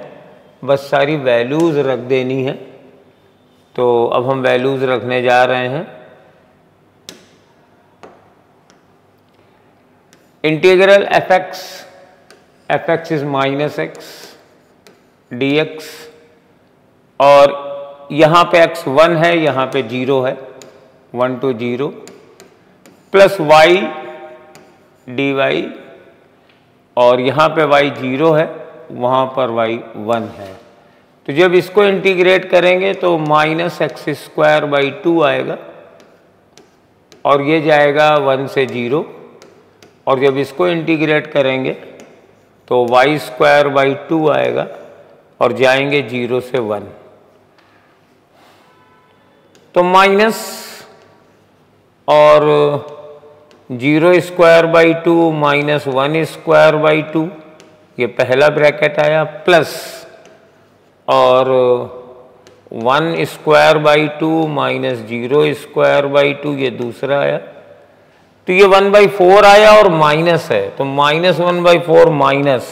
बस सारी वैल्यूज रख देनी है। तो अब हम वैल्यूज रखने जा रहे हैं। Integral fx is minus x dx और यहाँ पे x 1 है, यहाँ पे 0 है, 1 to 0 प्लस y dy और यहाँ पे y 0 है, वहाँ पर y 1 है। तो जब इसको इंटीग्रेट करेंगे तो माइनस एक्स स्क्वायर बाई 2 आएगा और ये जाएगा 1 से 0 और जब इसको इंटीग्रेट करेंगे तो y स्क्वायर बाई 2 आएगा और जाएंगे 0 से 1। तो माइनस और 0 square by 2 minus 1 square by 2, ये पहला ब्रैकेट आया, प्लस और 1 square by 2 minus 0 square by 2, ये दूसरा आया। तो ये 1/4 आया और माइनस है, तो माइनस 1/4 माइनस,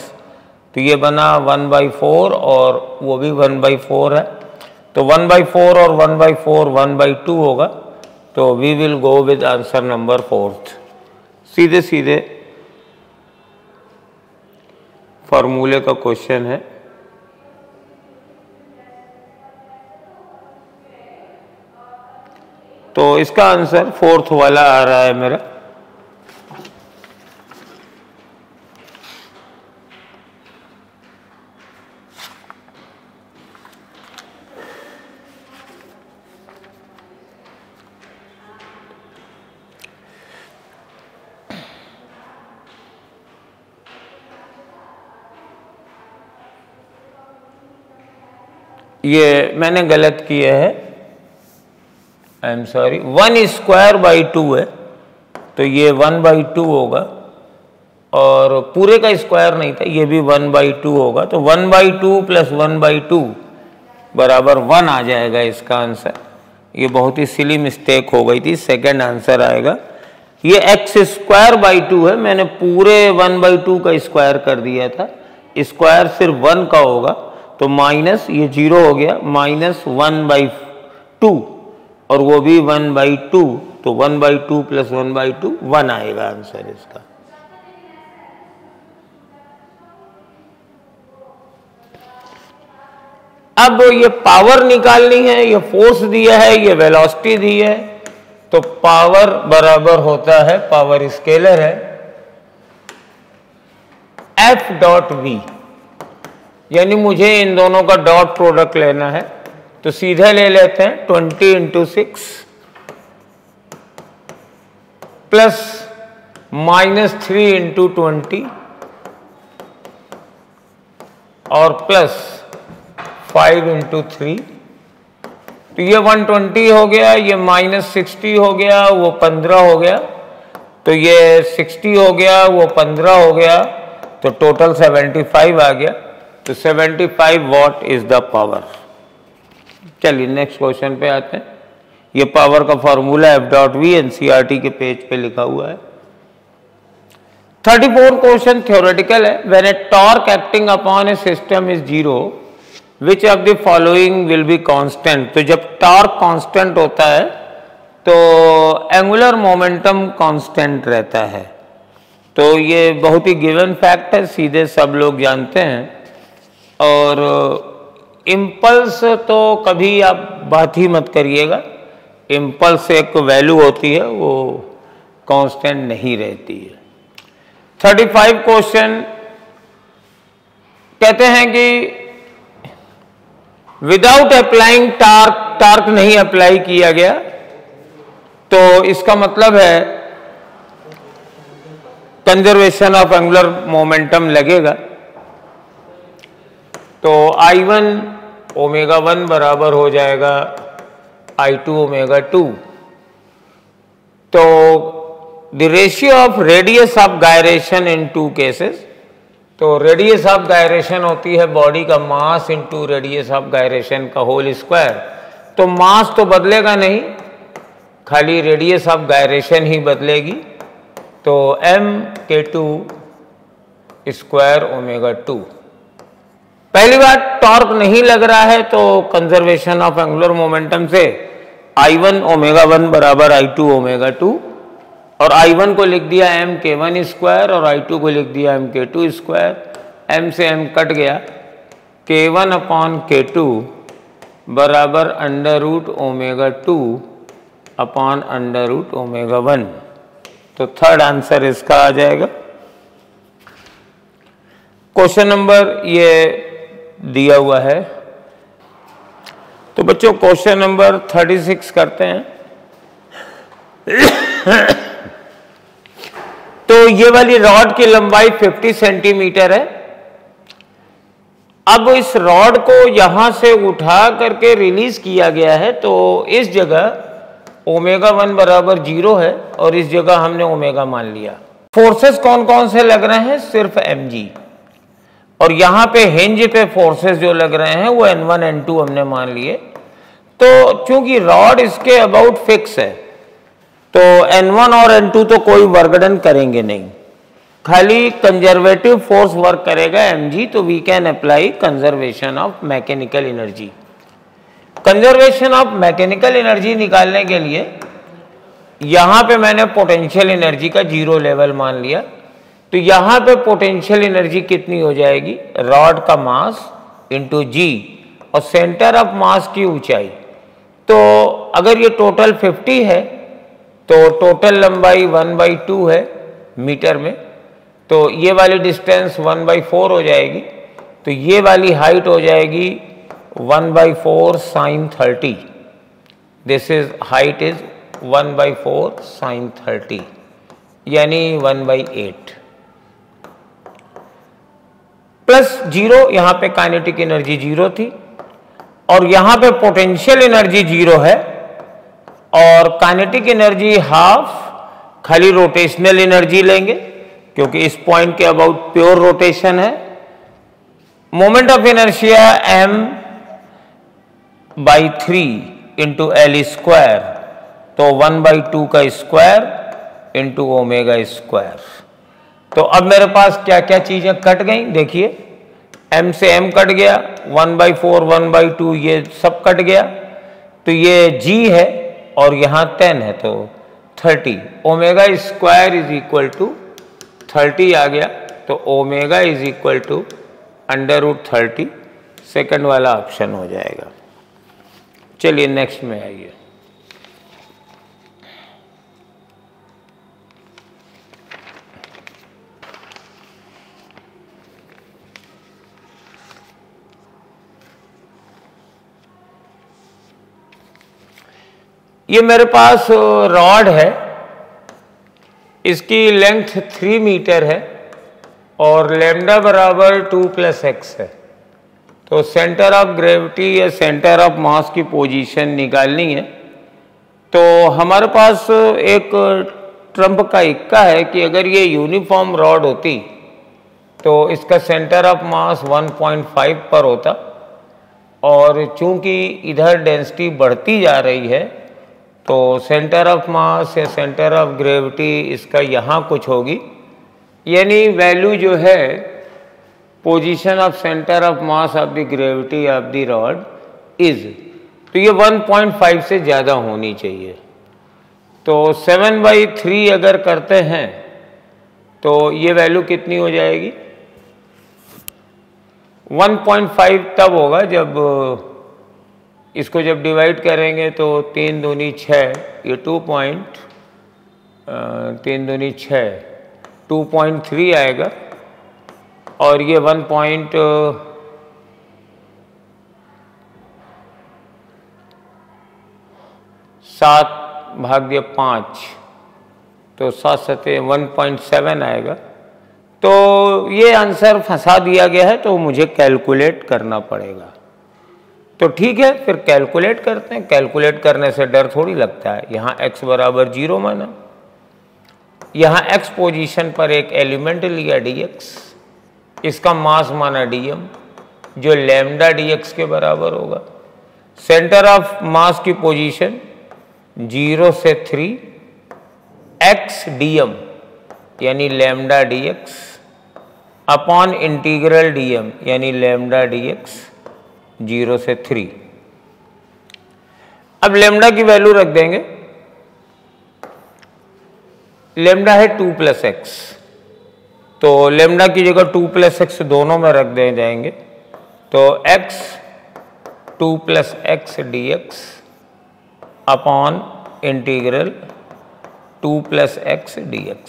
तो ये बना 1/4 और वो भी 1/4 है। तो 1/4 और 1/4 1/2 होगा। तो we will go with answer number 4। सीधे सीधे फॉर्मूले का क्वेश्चन है। तो इसका आंसर 4th वाला आ रहा है मेरा। ये मैंने गलत किया है, I am sorry. 1 square by 2 है, तो ये 1/2 होगा और पूरे का स्क्वायर नहीं था, ये भी 1/2 होगा। तो 1/2 प्लस 1/2 बराबर 1 आ जाएगा इसका आंसर। ये बहुत ही सिली मिस्टेक हो गई थी, सेकंड आंसर आएगा। ये x स्क्वायर बाई 2 है, मैंने पूरे 1/2 का स्क्वायर कर दिया था, स्क्वायर सिर्फ 1 का होगा। तो माइनस ये 0 हो गया, माइनस 1/2 और वो भी 1/2, तो 1/2 प्लस 1/2 1 आएगा आंसर इसका। अब ये पावर निकालनी है, ये फोर्स दिया है, ये वेलोसिटी दी है। तो पावर बराबर होता है, पावर स्केलर है, F.V, यानी मुझे इन दोनों का डॉट प्रोडक्ट लेना है। तो सीधे ले लेते हैं 20 × 6 प्लस -3 × 20 और प्लस 5 × 3। तो ये 120 हो गया, ये -60 हो गया, वो 15 हो गया। तो ये 60 हो गया, वो 15 हो गया, तो टोटल 75 आ गया। तो 75 वॉट इज द पावर। चलिए नेक्स्ट क्वेश्चन पे आते हैं। ये पावर का फॉर्मूला F.V NCERT के पेज पे लिखा हुआ है। 34 क्वेश्चन थ्योरेटिकल है। When A torque acting upon A system is 0, which of the following will be constant. तो जब टॉर्क कांस्टेंट होता है तो एंगुलर मोमेंटम कांस्टेंट रहता है। तो ये बहुत ही गिवन फैक्ट है, सीधे सब लोग जानते हैं। और इम्पल्स तो कभी आप बात ही मत करिएगा, इम्पल्स एक वैल्यू होती है, वो कांस्टेंट नहीं रहती है। 35 क्वेश्चन कहते हैं कि विदाउट अप्लाइंग टार्क नहीं अप्लाई किया गया। तो इसका मतलब है कंजर्वेशन ऑफ एंगुलर मोमेंटम लगेगा। तो I1 ओमेगा 1 बराबर हो जाएगा I2 ओमेगा 2। तो the ratio of radius of gyration in two cases, तो रेडियस ऑफ गायरेशन होती है बॉडी का mass into radius of gyration का होल स्क्वायर। तो मास तो बदलेगा नहीं, खाली रेडियस ऑफ गायरेशन ही बदलेगी। तो m/2 स्क्वायर ओमेगा 2। पहली बात टॉर्क नहीं लग रहा है तो कंजर्वेशन ऑफ एंगुलर मोमेंटम से I1 ओमेगा 1 बराबर I2 ओमेगा 2, और I1 को लिख दिया m/k1 स्क्वायर और I2 को लिख दिया m/k2 स्क्वायर। m से m कट गया, k1 अपॉन k2 बराबर under root omega 2 upon under root omega 1। तो थर्ड आंसर इसका आ जाएगा। क्वेश्चन नंबर ये दिया हुआ है। तो बच्चों क्वेश्चन नंबर 36 करते हैं। तो ये वाली रॉड की लंबाई 50 सेंटीमीटर है। अब इस रॉड को यहां से उठा करके रिलीज किया गया है, तो इस जगह ओमेगा 1 बराबर 0 है और इस जगह हमने ओमेगा मान लिया। फोर्सेस कौन कौन से लग रहे हैं? सिर्फ mg। और यहां पे हिंज पे फोर्सेस जो लग रहे हैं वो N1 N2 हमने मान लिए। तो चूंकि रॉड इसके अबाउट फिक्स है तो N1 और N2 तो कोई वर्कडन करेंगे नहीं, खाली कंजर्वेटिव फोर्स वर्क करेगा mg। तो we can apply conservation of mechanical energy. Conservation of mechanical energy निकालने के लिए यहां पे मैंने पोटेंशियल एनर्जी का 0 लेवल मान लिया। तो यहां पे पोटेंशियल एनर्जी कितनी हो जाएगी? रॉड का मास इंटू जी और सेंटर ऑफ मास की ऊंचाई। तो अगर ये टोटल 50 है तो टोटल लंबाई 1/2 है मीटर में, तो ये वाली डिस्टेंस 1/4 हो जाएगी। तो ये वाली हाइट हो जाएगी 1/4 sin 30। This is height is 1/4 sin 30 यानी 1/8 प्लस 0। यहां पे काइनेटिक एनर्जी 0 थी और यहां पे पोटेंशियल एनर्जी 0 है और काइनेटिक एनर्जी हाफ। खाली रोटेशनल एनर्जी लेंगे क्योंकि इस पॉइंट के अबाउट प्योर रोटेशन है। Moment of inertia m/3 into L square, तो 1/2 का स्क्वायर इंटू ओमेगा स्क्वायर। तो अब मेरे पास क्या क्या चीजें कट गई देखिए, m से m कट गया, 1/4 1/2 ये सब कट गया। तो ये g है और यहां 10 है तो 30। Omega square is equal to 30 आ गया। तो omega is equal to under root 30। Second वाला ऑप्शन हो जाएगा। चलिए नेक्स्ट में आइए। ये मेरे पास रॉड है, इसकी लेंथ 3 मीटर है और लैम्डा बराबर 2 + x है। तो सेंटर ऑफ ग्रेविटी या सेंटर ऑफ मास की पोजीशन निकालनी है। तो हमारे पास एक ट्रम्प का इक्का है कि अगर ये यूनिफॉर्म रॉड होती तो इसका सेंटर ऑफ मास 1.5 पर होता, और चूंकि इधर डेंसिटी बढ़ती जा रही है तो सेंटर ऑफ मास या सेंटर ऑफ ग्रेविटी इसका यहाँ कुछ होगी, यानी वैल्यू जो है position of centre of mass of the gravity of the rod is, तो ये 1.5 से ज़्यादा होनी चाहिए। तो 7/3 अगर करते हैं तो ये वैल्यू कितनी हो जाएगी? 1.5 तब होगा जब इसको जब डिवाइड करेंगे तो 3 दूनी 6, ये 3 दूनी 6 2.3 आएगा और ये 1.7/5 तो 7 सते 1.7 आएगा। तो ये आंसर फंसा दिया गया है, तो मुझे कैलकुलेट करना पड़ेगा। तो ठीक है, फिर कैलकुलेट करते हैं। कैलकुलेट करने से डर थोड़ी लगता है। यहाँ x बराबर 0 माना, यहाँ x पोजीशन पर एक एलिमेंट लिया dx, इसका मास माना dm, जो लैम्डा dx के बराबर होगा। सेंटर ऑफ मास की पोजीशन 0 से 3 x dm यानी lambda dx upon integral dm यानी लैम्डा dx 0 से 3। अब लैम्डा की वैल्यू रख देंगे। लैम्डा है 2 + x, तो लैम्डा की जगह 2 + x दोनों में रख दे जाएंगे। तो x 2 + x dx upon integral 2 + x dx,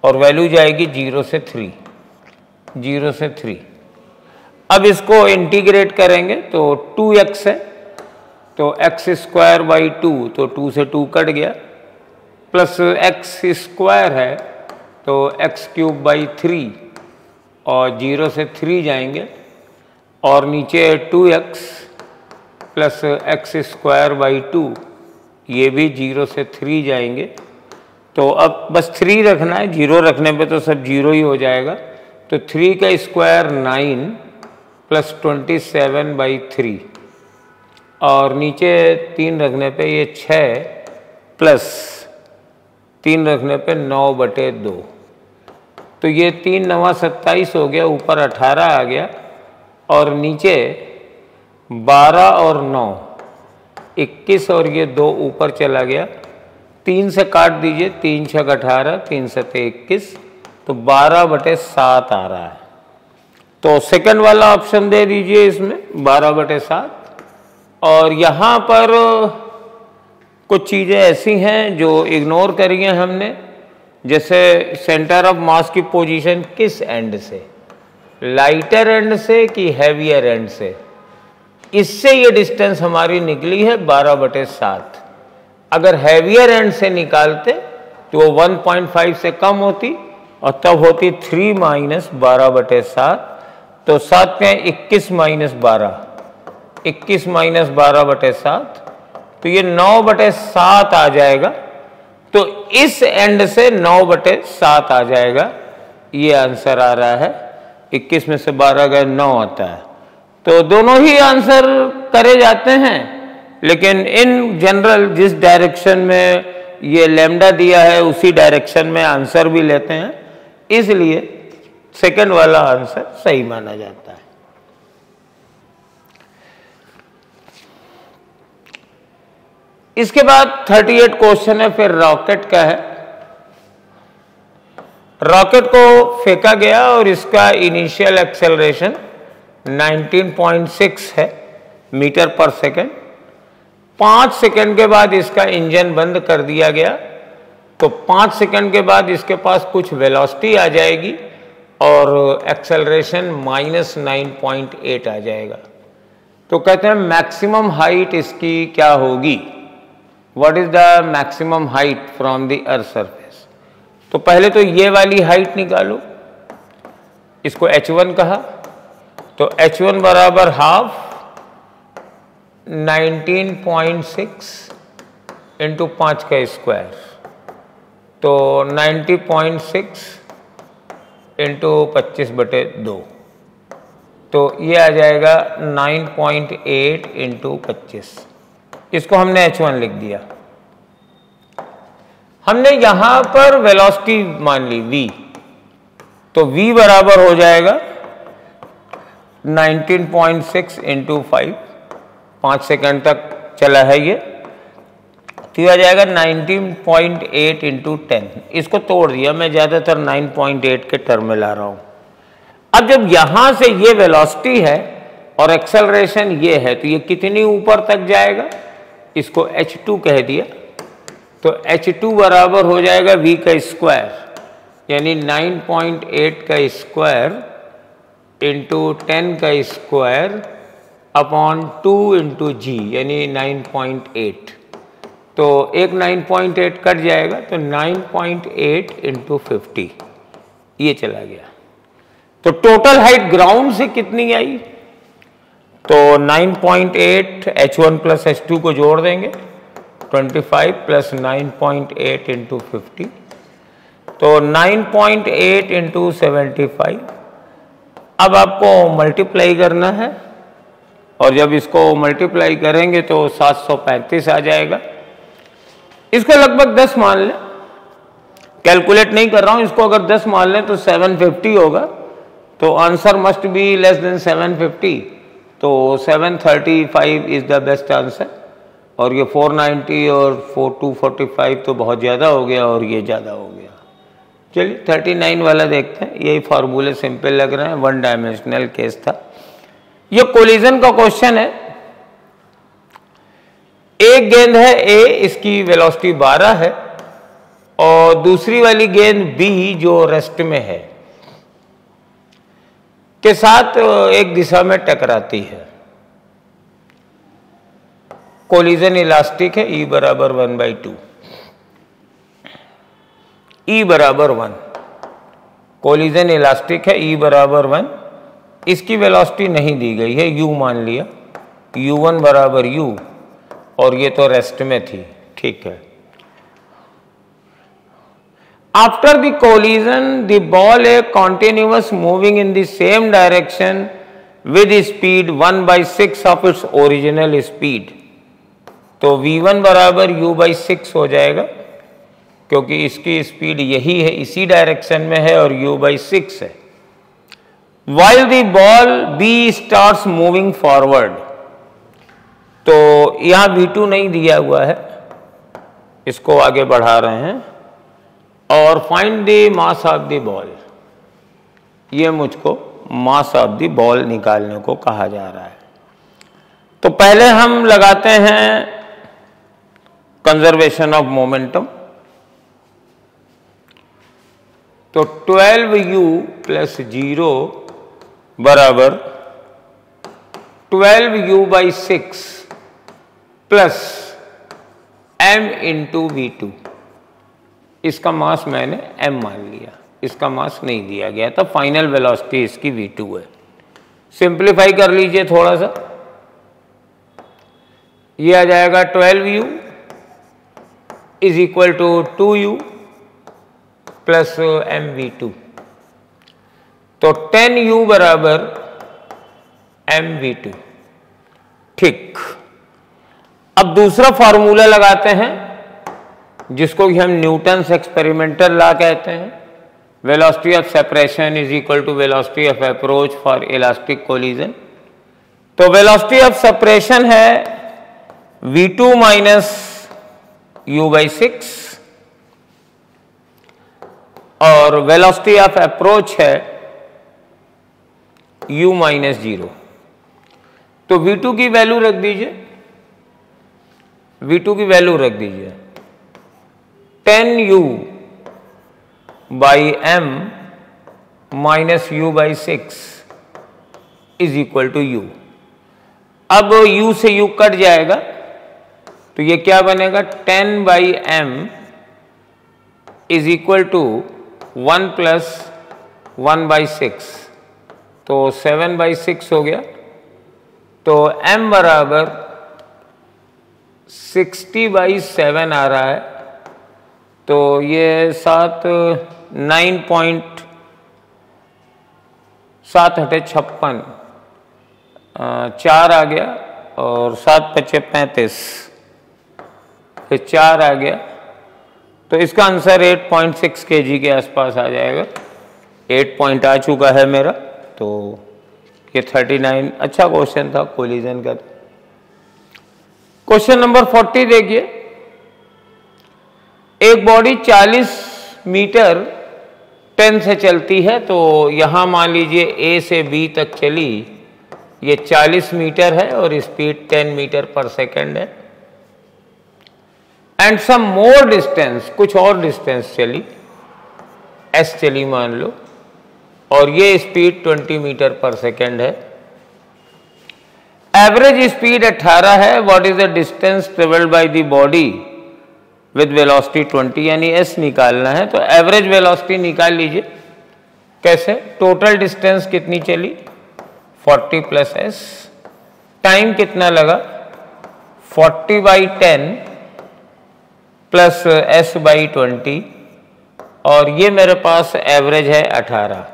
और वैल्यू जाएगी 0 से 3, 0 से 3। अब इसको इंटीग्रेट करेंगे तो 2x है, तो x² / 2, तो 2 से 2 कट गया, प्लस x² है तो x³ / 3, और 0 से 3 जाएंगे, और नीचे 2x प्लस x² / 2, ये भी 0 से 3 जाएंगे। तो अब बस 3 रखना है, 0 रखने पे तो सब 0 ही हो जाएगा। तो 3 का स्क्वायर 9 प्लस 27/3, और नीचे 3 रखने पे ये 6 प्लस 3 रखने पे 9/2। तो ये 3 9 27 हो गया, ऊपर 18 आ गया, और नीचे 12 और 9 21, और ये 2 ऊपर चला गया। 3 से काट दीजिए, 3 × 6 = 18, 3 × 7 = 21, तो 12/7 आ रहा है। तो सेकंड वाला ऑप्शन दे दीजिए इसमें, 12/7। और यहाँ पर कुछ चीज़ें ऐसी हैं जो इग्नोर करी हैं हमने, जैसे सेंटर ऑफ मास की पोजीशन किस एंड से, लाइटर एंड से कि हैवियर एंड से, इससे ये डिस्टेंस हमारी निकली है 12/7। अगर हैवियर एंड से निकालते तो वो 1.5 से कम होती, और तब होती 3 - 12/7। तो 7 में 21 - 12, 21 - 12/7, तो ये 9/7 आ जाएगा। तो इस एंड से 9/7 आ जाएगा, ये आंसर आ रहा है। 21 में से 12 गए 9 आता है। तो दोनों ही आंसर करे जाते हैं, लेकिन इन जनरल जिस डायरेक्शन में ये लैम्डा दिया है उसी डायरेक्शन में आंसर भी लेते हैं, इसलिए सेकंड वाला आंसर सही माना जाता है। इसके बाद 38 क्वेश्चन है, फिर रॉकेट का है। रॉकेट को फेंका गया और इसका इनिशियल एक्सेलरेशन 19.6 है मीटर पर सेकेंड। 5 सेकंड के बाद इसका इंजन बंद कर दिया गया, तो 5 सेकंड के बाद इसके पास कुछ वेलोसिटी आ जाएगी और एक्सेलरेशन -9.8 आ जाएगा। तो कहते हैं मैक्सिमम हाइट इसकी क्या होगी, what is the maximum height from the earth surface. तो पहले तो ये वाली हाइट निकालो, इसको h1 कहा, तो h1 बराबर हाफ 19.6 इंटू 5 का स्क्वायर, तो 90.6 इंटू 25/2, तो ये आ जाएगा 9.8 इंटू 25। इसको हमने h1 लिख दिया। हमने यहां पर वेलोसिटी मान ली v, तो v बराबर हो जाएगा 19.6 इंटू 5 सेकंड तक चला है ये, तो आ जाएगा 19.8 इंटू 10। इसको तोड़ दिया, मैं ज़्यादातर 9.8 के टर्म में ला रहा हूँ। अब जब यहाँ से ये वेलोसिटी है और एक्सेलरेशन ये है, तो ये कितनी ऊपर तक जाएगा, इसको h2 कह दिया, तो h2 बराबर हो जाएगा v का स्क्वायर, यानी 9.8 का स्क्वायर इंटू 10 का स्क्वायर अपॉन 2 इंटू जी, यानी 9.8। तो एक 9.8 कट जाएगा, तो 9.8 इंटू 50 ये चला गया। तो टोटल हाइट ग्राउंड से कितनी आई, तो 9.8 H1 प्लस H2 को जोड़ देंगे, 25 प्लस 9.8 इंटू 50, तो 9.8 इंटू 75। अब आपको मल्टीप्लाई करना है, और जब इसको मल्टीप्लाई करेंगे तो 735 आ जाएगा। इसको लगभग 10 मान लें, कैलकुलेट नहीं कर रहा हूं, इसको अगर 10 मान लें तो 750 होगा, तो answer must be less than 750, तो 735 इज द बेस्ट आंसर। और ये 490 और 245 तो बहुत ज़्यादा हो गया, और ये ज़्यादा हो गया। चलिए 39 वाला देखते हैं, यही फार्मूले सिंपल लग रहे हैं, वन डायमेंशनल केस था। ये कोलिजन का क्वेश्चन है। एक गेंद है ए, इसकी वेलोसिटी 12 है, और दूसरी वाली गेंद बी जो रेस्ट में है के साथ एक दिशा में टकराती है। कोलिजन इलास्टिक है, E बराबर 1/2, E बराबर 1। कोलिजन इलास्टिक है, E बराबर 1। इसकी वेलोसिटी नहीं दी गई है, U मान लिया, U1 बराबर U, और ये तो रेस्ट में थी, ठीक है। After the collision, the ball is continuous moving in the same direction with speed 1/6 of its original speed. तो V1 बराबर U/6 हो जाएगा, क्योंकि इसकी स्पीड यही है, इसी डायरेक्शन में है, और U/6 है। While the ball B starts moving forward, तो यहां V2 नहीं दिया हुआ है, इसको आगे बढ़ा रहे हैं। और find the mass of the ball, ये मुझको मास ऑफ द बॉल निकालने को कहा जा रहा है। तो पहले हम लगाते हैं कंजर्वेशन ऑफ मोमेंटम। तो 12U प्लस 0 बराबर 12U/6 plus m into V2। इसका मास मैंने m मान लिया, इसका मास नहीं दिया गया था। फाइनल वेलोसिटी इसकी V2 है। सिंप्लीफाई कर लीजिए थोड़ा सा, ये आ जाएगा 12U is equal to 2U plus mV2, तो 10U बराबर mV2। ठीक, अब दूसरा फॉर्मूला लगाते हैं, जिसको कि हम न्यूटन्स एक्सपेरिमेंटल लॉ कहते हैं। Velocity of separation is equal to velocity of approach for elastic collision. तो वेलोसिटी ऑफ सेपरेशन है V2 माइनस U/6, और वेलोसिटी ऑफ अप्रोच है U माइनस 0। तो V2 की वैल्यू रख दीजिए, V2 की वैल्यू रख दीजिए 10U by m minus U/6 is equal to U। अब U से U कट जाएगा, तो ये क्या बनेगा, 10/m is equal to 1 plus 1/6, तो 7/6 हो गया। तो m बराबर 60/7 आ रहा है, तो ये 9.7 4 आ गया, और 7×5 35, फिर 4 आ गया, तो इसका आंसर 8.6 kg के आसपास आ जाएगा। 8 पॉइंट आ चुका है मेरा, तो ये 39 अच्छा क्वेश्चन था कोलिजन का। क्वेश्चन नंबर 40 देखिए। एक बॉडी 40 मीटर 10 से चलती है, तो यहां मान लीजिए A से B तक चली, ये 40 मीटर है और स्पीड 10 मीटर पर सेकेंड है। एंड सम मोर डिस्टेंस, कुछ और डिस्टेंस चली, S चली मान लो, और ये स्पीड 20 मीटर पर सेकेंड है। एवरेज स्पीड 18 है। What is the distance travelled by the body with velocity 20 यानी s निकालना है। तो एवरेज वेलोसिटी निकाल लीजिए। कैसे? टोटल डिस्टेंस कितनी चली 40 प्लस s, टाइम कितना लगा 40/10 प्लस s/20 और ये मेरे पास एवरेज है 18।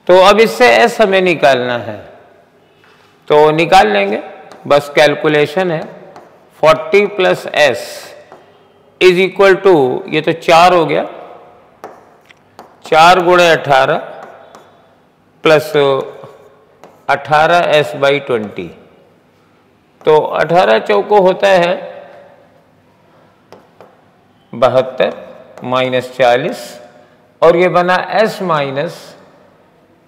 तो अब इससे s हमें निकालना है तो निकाल लेंगे, बस कैलकुलेशन है। 40 plus s is equal to, ये तो 4 हो गया, 4 गुणे 18 प्लस 18s/20। तो 18 चौको होता है 72 माइनस 40 और ये बना s माइनस,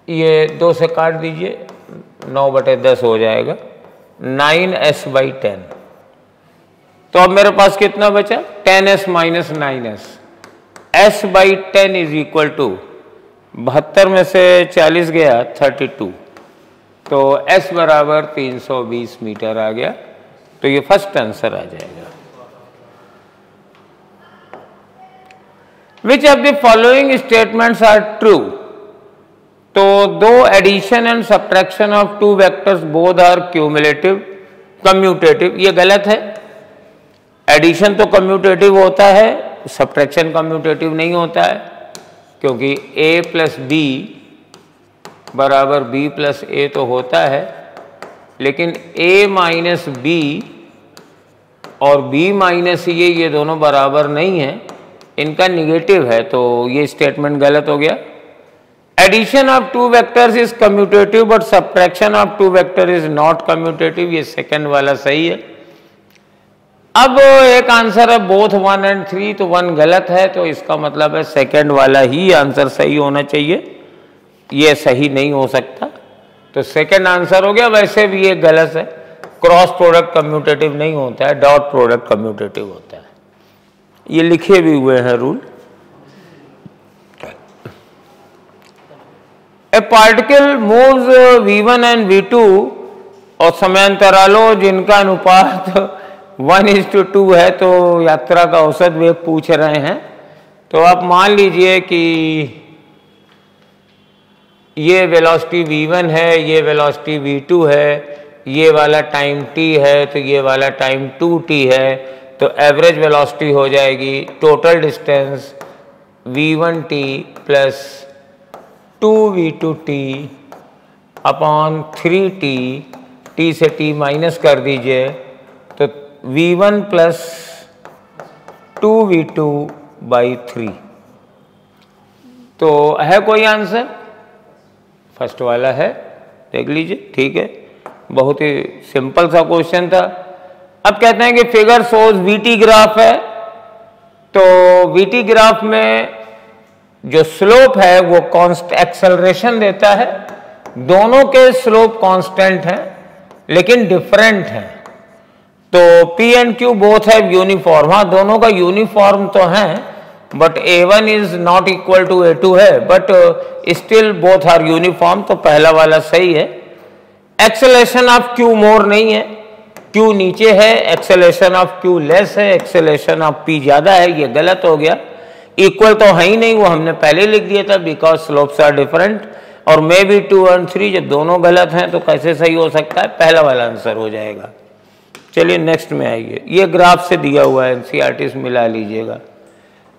ये 2 से काट दीजिए 9/10 हो जाएगा 9s/10। तो अब मेरे पास कितना बचा 10s minus 9s, s/10 is equal to 72 में से 40 गया 32, तो s बराबर 320 मीटर आ गया। तो ये फर्स्ट आंसर आ जाएगा। Which of the following statements are true? तो दो addition and subtraction of two vectors both are cumulative commutative, ये गलत है। एडिशन तो कम्यूटेटिव होता है, सब्ट्रैक्शन कम्यूटेटिव नहीं होता है, क्योंकि a प्लस बी बराबर b प्लस ए तो होता है, लेकिन a माइनस बी और b माइनस ये दोनों बराबर नहीं है, इनका निगेटिव है, तो ये स्टेटमेंट गलत हो गया। Addition of two vectors is commutative but subtraction of two vector is not commutative, ये सेकंड वाला सही है। अब एक आंसर है बोथ 1 and 3, तो 1 गलत है, तो इसका मतलब है सेकंड वाला ही आंसर सही होना चाहिए, ये सही नहीं हो सकता, तो सेकंड आंसर हो गया। वैसे भी ये गलत है, क्रॉस प्रोडक्ट कम्यूटेटिव नहीं होता है, डॉट प्रोडक्ट कम्यूटेटिव होता है, ये लिखे भी हुए हैं rule. A particle moves v1 and v2 और समयांतरालों जिनका अनुपात 1:2 है, तो यात्रा का औसत वेग पूछ रहे हैं। तो आप मान लीजिए कि ये वेलोसिटी v1 है, ये वेलोसिटी v2 है, ये वाला टाइम t है, तो ये वाला टाइम 2t है, तो एवरेज वेलोसिटी हो जाएगी total distance v1t plus 2v2t upon 3t, t से t माइनस कर दीजिए, तो v1 प्लस 2v2/3। तो है कोई आंसर? फर्स्ट वाला है, देख लीजिए, ठीक है, बहुत ही सिंपल सा क्वेश्चन था। अब कहते हैं कि फिगर शोज वीटी ग्राफ है, तो वीटी ग्राफ में जो स्लोप है वो कांस्टेंट एक्सेलरेशन देता है, दोनों के स्लोप कांस्टेंट हैं लेकिन डिफरेंट हैं। तो P एंड Q बोथ है यूनिफॉर्म, हाँ दोनों का यूनिफॉर्म तो है, but A1 is not equal to A2 है, but still both are uniform, तो पहला वाला सही है। एक्सेलरेशन ऑफ Q मोर नहीं है, Q नीचे है, एक्सेलरेशन ऑफ Q लेस है, एक्सेलरेशन ऑफ P ज्यादा है, ये गलत हो गया। इक्वल तो है ही नहीं, वो हमने पहले लिख दिया था, बिकॉज स्लोप्स आर डिफरेंट, और मे बी 2 और 3 जब दोनों गलत हैं तो कैसे सही हो सकता है, पहला वाला आंसर हो जाएगा। चलिए नेक्स्ट में आइए, ये ग्राफ से दिया हुआ है, एनसीईआरटी से मिला लीजिएगा।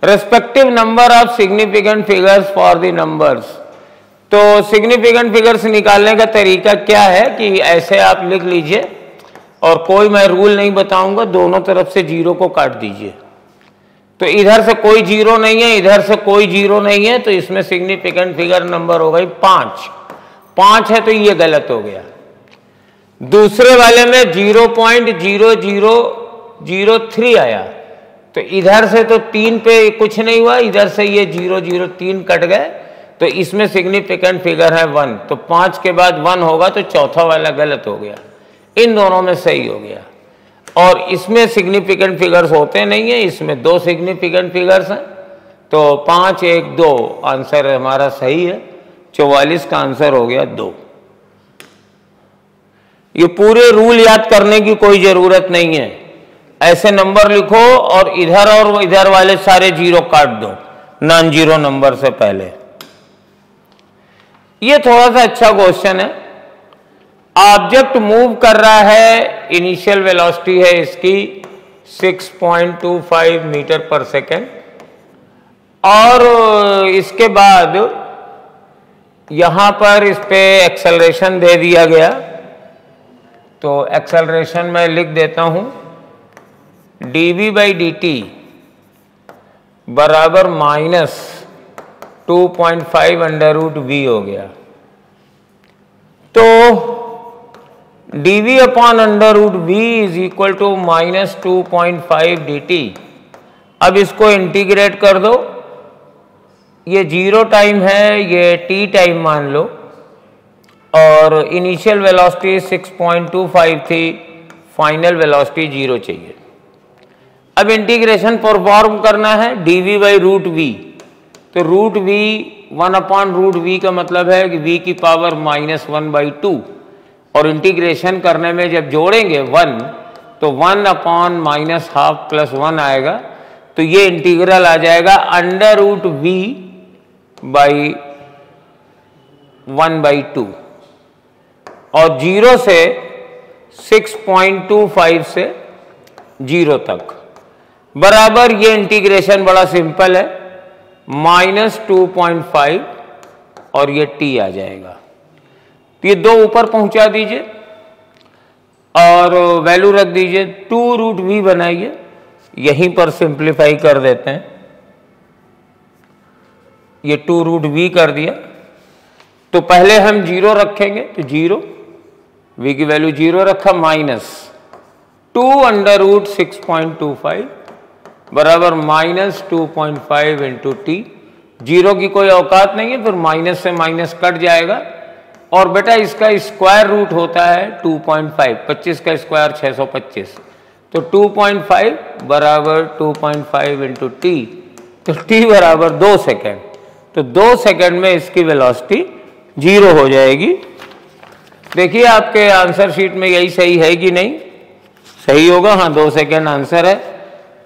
Respective number of significant figures for the numbers. तो सिग्निफिकेंट फिगर्स निकालने का तरीका क्या है कि ऐसे आप लिख लीजिए, और कोई मैं रूल नहीं बताऊंगा, दोनों तरफ से जीरो को काट दीजिए। तो इधर से कोई जीरो नहीं है, इधर से कोई जीरो नहीं है, तो इसमें सिग्निफिकेंट फिगर नंबर हो गई 5 है, तो ये गलत हो गया। दूसरे वाले में 0.0003 आया, तो इधर से तो 3 पे कुछ नहीं हुआ, इधर से ये 003 कट गए, तो इसमें सिग्निफिकेंट फिगर है 1, तो 5 के बाद 1 होगा, तो चौथा वाला गलत हो गया। इन दोनों में सही हो गया। और इसमें सिग्निफिकेंट फिगर्स होते नहीं है, इसमें 2 सिग्निफिकेंट फिगर्स हैं, तो 5, 1, 2 आंसर हमारा सही है। 44 का आंसर हो गया 2। ये पूरे रूल याद करने की कोई जरूरत नहीं है, ऐसे नंबर लिखो और इधर वाले सारे जीरो काट दो नॉन जीरो नंबर से पहले। ये थोड़ा सा अच्छा क्वेश्चन है। ऑब्जेक्ट मूव कर रहा है, इनिशियल वेलोसिटी है इसकी 6.25 मीटर पर सेकेंड, और इसके बाद यहां पर इस पे एक्सेलरेशन दे दिया गया। तो एक्सेलरेशन मैं लिख देता हूं dv/dt बराबर -2.5 √v हो गया। तो dv/√v is equal to -2.5 dt। अब इसको इंटीग्रेट कर दो, ये 0 टाइम है, ये t टाइम मान लो, और इनिशियल वेलोसिटी 6.25 थी, फाइनल वेलोसिटी 0 चाहिए। अब इंटीग्रेशन परफॉर्म करना है dv/√v। तो √v 1/√v का मतलब है कि v की पावर -1/2, और इंटीग्रेशन करने में जब जोड़ेंगे 1 तो 1/-1/2 + 1 आएगा। तो ये इंटीग्रल आ जाएगा √v/1/2, और 0 से 6.25 से 0 तक बराबर। ये इंटीग्रेशन बड़ा सिंपल है, -2.5 और ये t आ जाएगा। तो ये 2 ऊपर पहुंचा दीजिए और वैल्यू रख दीजिए, 2√v बनाइए, यहीं पर सिंप्लीफाई कर देते हैं। ये 2√v कर दिया, तो पहले हम 0 रखेंगे, तो 0, v की वैल्यू 0 रखा, -2√6.25 बराबर -2.5 × t। 0 की कोई औकात नहीं है, फिर माइनस से माइनस कट जाएगा, और बेटा इसका स्क्वायर रूट होता है 2.5, 25 का स्क्वायर 625, तो 2.5 बराबर 2.5 × t, तो t बराबर 2 सेकेंड। तो 2 सेकेंड में इसकी वेलोसिटी 0 हो जाएगी। देखिए आपके आंसर शीट में यही सही है कि नहीं? सही होगा, हाँ 2 सेकेंड आंसर है।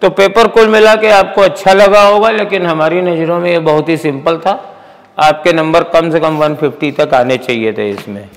तो पेपर कुल मिला के आपको अच्छा लगा होगा, लेकिन हमारी नज़रों में ये बहुत ही सिंपल था। आपके नंबर कम से कम 150 तक आने चाहिए थे इसमें।